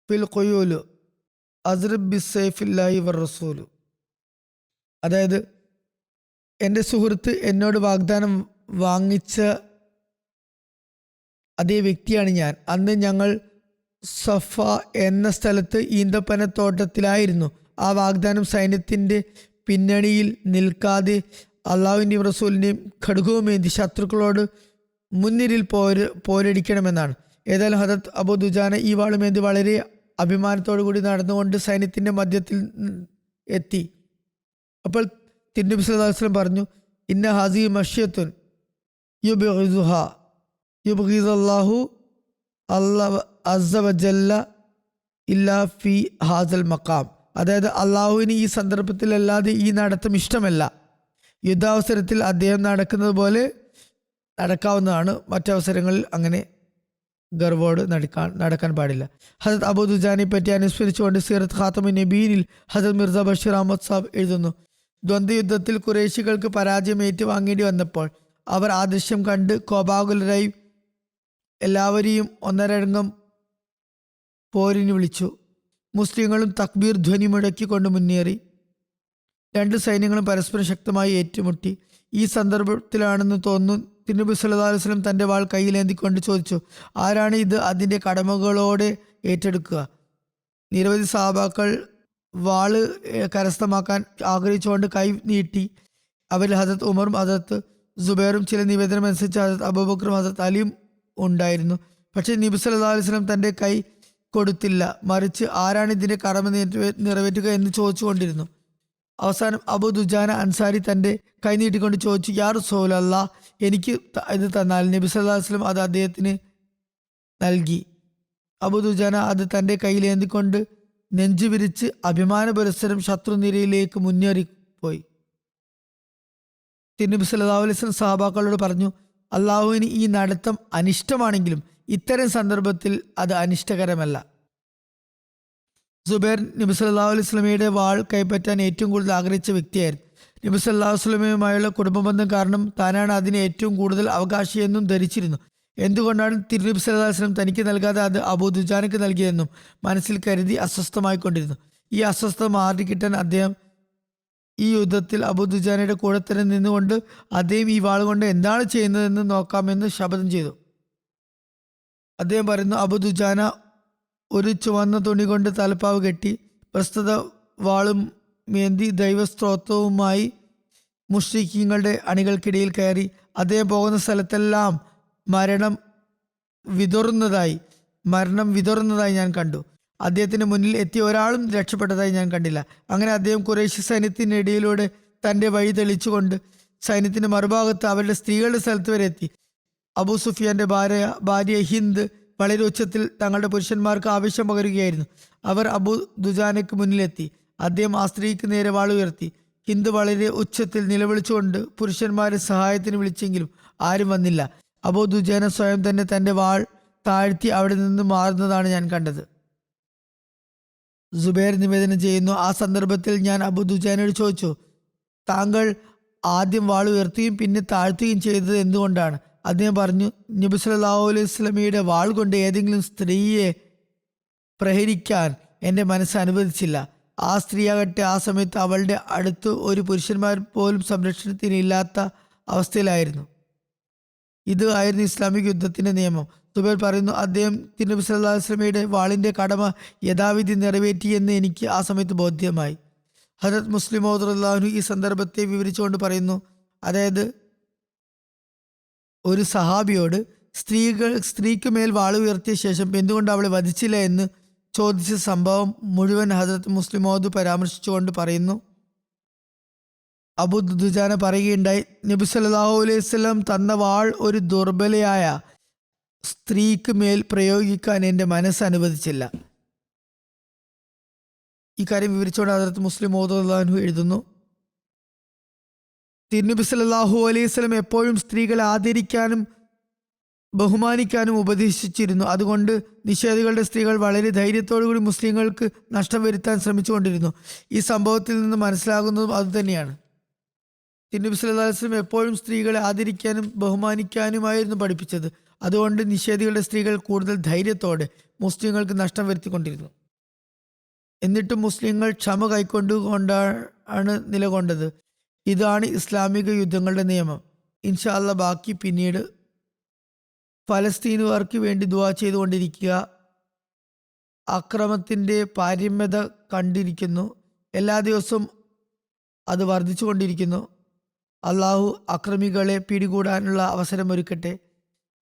ഫിൽ ഖുയൂലു അസ്റിബ് ബിസ്സൈഫില്ലാഹി വർ-റസൂലു. അതായത് എൻ്റെ സുഹൃത്ത് എന്നോട് വാഗ്ദാനം വാങ്ങിച്ച അതേ വ്യക്തിയാണ് ഞാൻ. അന്ന് ഞങ്ങൾ സഫ എന്ന സ്ഥലത്ത് ഈന്തപ്പനത്തോട്ടത്തിലായിരുന്നു. ആ വാഗ്ദാനം സൈന്യത്തിൻ്റെ പിന്നണിയിൽ നിൽക്കാതെ അള്ളാഹുവിൻ്റെയും റസൂലിൻ്റെയും ഖഡ്ഗവുമേന്തി ശത്രുക്കളോട് മുൻനിരയിൽ പോരടിക്കണമെന്നാണ്. ഏതായാലും ഹദരത്ത് അബൂ ദുജാന ഈ വാളുമേന്തി വളരെ അഭിമാനത്തോടു കൂടി നടന്നുകൊണ്ട് സൈന്യത്തിൻ്റെ മധ്യത്തിൽ എത്തി. അപ്പോൾ തിരുനബി സല്ലല്ലാഹു അലൈഹി വസല്ലം പറഞ്ഞു, ഇന്ന ഹാസി മഷ്യത്തുൻ യുബ്ഗിദുഹാ യുബ്ഗിദുല്ലാഹു അസ്സ വജല്ല ഇല്ലാ ഫി ഹാസൽ മഖാം. അതായത് അള്ളാഹുവിന് ഈ സന്ദർഭത്തിലല്ലാതെ ഈ നടത്തം ഇഷ്ടമല്ല. യുദ്ധാവസരത്തിൽ അദ്ദേഹം നടക്കുന്നത് പോലെ നടക്കാവുന്നതാണ്, മറ്റവസരങ്ങളിൽ അങ്ങനെ ഗർവോട് നടക്കാൻ പാടില്ല. ഹദരത്ത് അബൂ ദുജാനെ പറ്റി അനുസ്മരിച്ചുകൊണ്ട് സീറത്ത് ഖാത്തമുൻ നബീനിൽ ഹദരത്ത് മിർസ ബഷീർ അഹമ്മദ് സാബ് എഴുതുന്നു, ദ്വന്ദ്വയുദ്ധത്തിൽ ഖുറൈശികൾക്ക് പരാജയം ഏറ്റുവാങ്ങേണ്ടി വന്നപ്പോൾ അവർ ആ ദൃശ്യം കണ്ട് കോപാകുലരായി എല്ലാവരെയും ഒന്നരംഗം പോരിന് വിളിച്ചു. മുസ്ലിങ്ങളും തക്ബീർ ധ്വനി മുഴക്കിക്കൊണ്ട് മുന്നേറി. രണ്ട് സൈന്യങ്ങളും പരസ്പരം ശക്തമായി ഏറ്റുമുട്ടി. ഈ സന്ദർഭത്തിലാണെന്ന് തോന്നുന്നു തിരുനബി സല്ലല്ലാഹു അലൈഹി വസല്ലം തൻ്റെ വാൾ കയ്യിലേന്തിക്കൊണ്ട് ചോദിച്ചു, ആരാണ് ഇത് അതിൻ്റെ കടമകളോടെ ഏറ്റെടുക്കുക? നിരവധി സഹാബാക്കൾ വാള് കരസ്ഥമാക്കാൻ ആഗ്രഹിച്ചുകൊണ്ട് കൈ നീട്ടി. അവരിൽ ഹദരത്ത് ഉമറും ഹദരത്ത് സുബൈറും ചില നിവേദനം അനുസരിച്ച് ഹദരത്ത് അബൂബക്കറും ഹദരത്ത് അലിയും ഉണ്ടായിരുന്നു. പക്ഷേ നബി സല്ലല്ലാഹു അലൈഹി വസല്ലം തൻ്റെ കൈ കൊടുത്തില്ല, മറിച്ച് ആരാണ് ഇതിൻ്റെ കടമ നിറവേറ്റുക എന്ന് ചോദിച്ചുകൊണ്ടിരുന്നു. അവസാനം അബൂ ദുജാന അൻസാരി തൻ്റെ കൈ നീട്ടിക്കൊണ്ട് ചോദിച്ചു, യാ റസൂലല്ലാഹ്, എനിക്ക് ഇത് തന്നാൽ. നബി സല്ലല്ലാഹു അലൈഹി വസല്ലം അത് അദ്ദേഹത്തിന് നൽകി. അബൂ ദുജാന അത് തൻ്റെ കയ്യിലേന്തിക്കൊണ്ട് നെഞ്ചു വിരിച്ച് അഭിമാന പുരസ്സരം ശത്രുനിരയിലേക്ക് മുന്നേറിപ്പോയി. തിരുനബി സല്ലല്ലാഹു അലൈഹി വസല്ലം സഹാബാക്കളോട് പറഞ്ഞു, അള്ളാഹുവിന് ഈ നടത്തം അനിഷ്ടമാണെങ്കിലും ഇത്തരം സന്ദർഭത്തിൽ അത് അനിഷ്ടകരമല്ല. സുബൈർ നബി സല്ലല്ലാഹു അലൈഹി വസല്ലമയുടെ വാൾ കൈപ്പറ്റാൻ ഏറ്റവും കൂടുതൽ ആഗ്രഹിച്ച വ്യക്തിയായിരുന്നു. നബി സല്ലല്ലാഹു അലൈഹി വസല്ലമയുമായുള്ള കുടുംബബന്ധം കാരണം താനാണ് അതിന് ഏറ്റവും കൂടുതൽ അവകാശിയെന്നും ധരിച്ചിരുന്നു. എന്തുകൊണ്ടാണ് തിരുനബി സല്ലല്ലാഹു അലൈഹി വസല്ലം തനിക്ക് നൽകാതെ അത് അബൂ ദുജാനക്ക് നൽകിയതെന്നും മനസ്സിൽ കരുതി അസ്വസ്ഥമായിക്കൊണ്ടിരുന്നു. ഈ അസ്വസ്ഥത മാറിക്കിട്ടാൻ അദ്ദേഹം ഈ യുദ്ധത്തിൽ അബൂ ദുജാനയുടെ കൂടെ തന്നെ നിന്നുകൊണ്ട് അദ്ദേഹം ഈ വാൾ കൊണ്ട് എന്താണ് ചെയ്യുന്നതെന്ന് നോക്കാമെന്ന് ശപഥം ചെയ്തു. അദ്ദേഹം പറയുന്നു, അബൂ ദുജാന ഒരു ചുവന്ന തുണി കൊണ്ട് തലപ്പാവ് കെട്ടി പ്രസ്തുത വാളും മേന്തി ദൈവസ്തോത്രവുമായി മുശ്രിക്കീങ്ങളുടെ അണികൾക്കിടയിൽ കയറി. അദ്ദേഹം പോകുന്ന സ്ഥലത്തെല്ലാം മരണം വിതുറുന്നതായി ഞാൻ കണ്ടു. അദ്ദേഹത്തിന് മുന്നിൽ എത്തിയ ഒരാളും രക്ഷപ്പെട്ടതായി ഞാൻ കണ്ടില്ല. അങ്ങനെ അദ്ദേഹം ഖുറൈശി സൈന്യത്തിനിടയിലൂടെ തൻ്റെ വഴി തെളിച്ചുകൊണ്ട് സൈന്യത്തിൻ്റെ മറുഭാഗത്ത് അവരുടെ സ്ത്രീകളുടെ സ്ഥലത്ത് വരെ എത്തി. അബൂ സുഫിയാന്റെ ഭാര്യ ഹിന്ദ് വളരെ ഉച്ചത്തിൽ തങ്ങളുടെ പുരുഷന്മാർക്ക് ആവേശം പകരുകയായിരുന്നു. അവർ അബൂ ദുജാനയ്ക്ക് മുന്നിലെത്തി. അദ്ദേഹം ആ സ്ത്രീക്ക് നേരെ വാൾ ഉയർത്തി. ഹിന്ദ് വളരെ ഉച്ചത്തിൽ നിലവിളിച്ചുകൊണ്ട് പുരുഷന്മാരെ സഹായത്തിന് വിളിച്ചെങ്കിലും ആരും വന്നില്ല. അബൂ ദുജാന സ്വയം തന്നെ തൻ്റെ വാൾ താഴ്ത്തി അവിടെ നിന്ന് മാറുന്നതാണ് ഞാൻ കണ്ടത്. സുബൈർ നിവേദനം ചെയ്യുന്നു, ആ സന്ദർഭത്തിൽ ഞാൻ അബു ദുജാനയോട് ചോദിച്ചു, താങ്കൾ ആദ്യം വാൾ ഉയർത്തുകയും പിന്നെ താഴ്ത്തുകയും ചെയ്തത് എന്തുകൊണ്ടാണ്? അദ്ദേഹം പറഞ്ഞു, നബി സല്ലല്ലാഹു അലൈഹി വസല്ലമയുടെ വാൾ കൊണ്ട് ഏതെങ്കിലും സ്ത്രീയെ പ്രഹരിക്കാൻ എൻ്റെ മനസ്സ് അനുവദിച്ചില്ല. ആ സ്ത്രീയാകട്ടെ ആ സമയത്ത് അവളുടെ അടുത്ത് ഒരു പുരുഷന്മാർ പോലും സംരക്ഷണത്തിന് ഇല്ലാത്ത അവസ്ഥയിലായിരുന്നു. ഇത് ആയിരുന്നു ഇസ്ലാമിക് യുദ്ധത്തിന്റെ നിയമം. സുബൈർ പറയുന്നു, അദ്ദേഹം നബി സല്ലല്ലാഹു അലൈഹി വസല്ലമയുടെ വാളിന്റെ കടമ യഥാവിധി നിറവേറ്റിയെന്ന് എനിക്ക് ആ സമയത്ത് ബോധ്യമായി. ഹദരത്ത് മുസ്ലിം മൗഊദ് റളിയല്ലാഹു അൻഹു ഈ സന്ദർഭത്തെ വിവരിച്ചുകൊണ്ട് പറയുന്നു, അതായത് ഒരു സഹാബിയോട് സ്ത്രീക്ക് മേൽ വാള് ഉയർത്തിയ ശേഷം എന്തുകൊണ്ട് അവളെ വധിച്ചില്ല എന്ന് ചോദിച്ച സംഭവം മുഴുവൻ ഹദരത്ത് മുസ്ലിം മൗഊദ് പരാമർശിച്ചുകൊണ്ട് പറയുന്നു, അബൂ ദുജാന പറയുകയുണ്ടായി, നബി സല്ലല്ലാഹു അലൈഹി വസല്ലം തന്ന വാൾ ഒരു ദുർബലയായ സ്ത്രീക്ക് മേൽ പ്രയോഗിക്കാൻ എൻ്റെ മനസ്സ് അനുവദിച്ചില്ല. ഈ കാര്യം വിവരിച്ചുകൊണ്ട് ഹദരത്ത് മുസ്ലിം മൗഊദ് റളിയല്ലാഹു അൻഹു എഴുതുന്നു, തിരുനബി സല്ലല്ലാഹു അലൈഹി വസല്ലം എപ്പോഴും സ്ത്രീകളെ ആദരിക്കാനും ബഹുമാനിക്കാനും ഉപദേശിച്ചിരുന്നു. അതുകൊണ്ട് നിഷേധികളുടെ സ്ത്രീകൾ വളരെ ധൈര്യത്തോടുകൂടി മുസ്ലിങ്ങൾക്ക് നഷ്ടം വരുത്താൻ ശ്രമിച്ചുകൊണ്ടിരുന്നു. ഈ സംഭവത്തിൽ നിന്ന് മനസ്സിലാകുന്നതും അതുതന്നെയാണ്. തിരുനബി സല്ലല്ലാഹു അലൈഹി വസല്ലം എപ്പോഴും സ്ത്രീകളെ ആദരിക്കാനും ബഹുമാനിക്കാനുമായിരുന്നു പഠിപ്പിച്ചത്. അതുകൊണ്ട് നിഷേധികളുടെ സ്ത്രീകൾ കൂടുതൽ ധൈര്യത്തോടെ മുസ്ലിങ്ങൾക്ക് നഷ്ടം വരുത്തിക്കൊണ്ടിരുന്നു. എന്നിട്ടും മുസ്ലിങ്ങൾ ക്ഷമ കൈക്കൊണ്ടുകൊണ്ടാണ് നിലകൊണ്ടത്. ഇതാണ് ഇസ്ലാമിക യുദ്ധങ്ങളുടെ നിയമം. ഇൻഷാ അല്ലാഹ് ബാക്കി പിന്നീട്. ഫലസ്തീനുകാർക്ക് വേണ്ടി ദുആ ചെയ്തുകൊണ്ടിരിക്കുക. അക്രമത്തിൻ്റെ പാരമ്യത കണ്ടിരിക്കുന്നു. എല്ലാ ദിവസവും അത് വർദ്ധിച്ചുകൊണ്ടിരിക്കുന്നു. അള്ളാഹു അക്രമികളെ പിടികൂടാനുള്ള അവസരമൊരുക്കട്ടെ.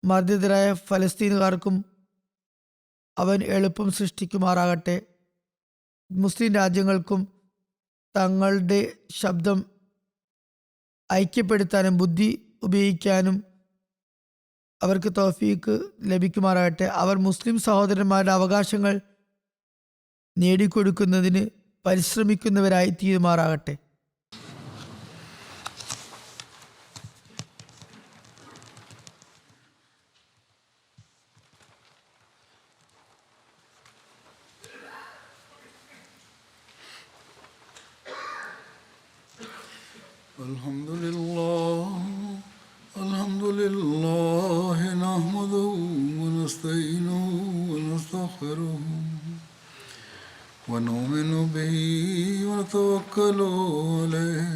മർദ്ദിതരായ ഫലസ്തീനുകാർക്കും അവൻ എളുപ്പം സൃഷ്ടിക്കുമാറാകട്ടെ. മുസ്ലിം രാജ്യങ്ങൾക്കും തങ്ങളുടെ ശബ്ദം ഐക്യപ്പെടുത്താനും ബുദ്ധി ഉപയോഗിക്കാനും അവർക്ക് തൗഫീക്ക് ലഭിക്കുമാറാകട്ടെ. അവർ മുസ്ലിം സഹോദരന്മാരുടെ അവകാശങ്ങൾ നേടിക്കൊടുക്കുന്നതിന് പരിശ്രമിക്കുന്നവരായി തീരുമാറാകട്ടെ. അൽഹംദുലില്ലാഹി നഹ്മദുഹു വനസ്തഈനുഹു വനസ്തഗ്ഫിറുഹു വനുഅ്മിനു ബിഹി വനതവക്കലു അലൈഹി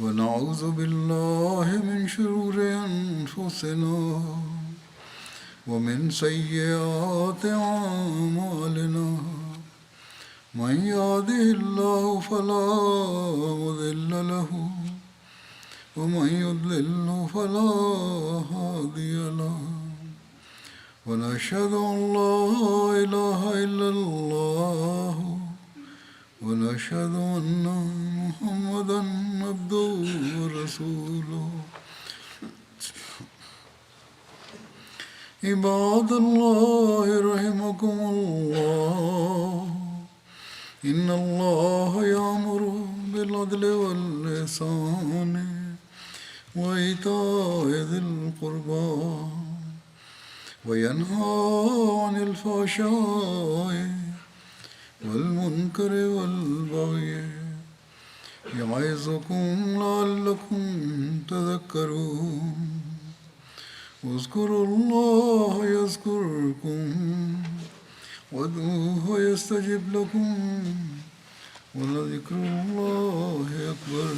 വനഊദു ബില്ലാഹി മിൻ ശുറൂരി അൻഫുസിനാ വമിൻ സയ്യിആതി അഅ്മാലിനാ മൻ യഹ്ദിഹില്ലാഹു ഫലാ മുദില്ല ലഹു ومن يضلل فلا هادي له ونشهد أن لا إله إلا الله ونشهد أن محمدا عبده ورسوله عباد الله رحمكم الله إن الله يأمر بالعدل والإحسان وإيتاء ذي القربى وينهى عن الفحشاء والمنكر والبغي يعظكم لعلكم تذكرون اذكروا الله يذكركم وادعوه يستجب لكم ولذكر الله أكبر.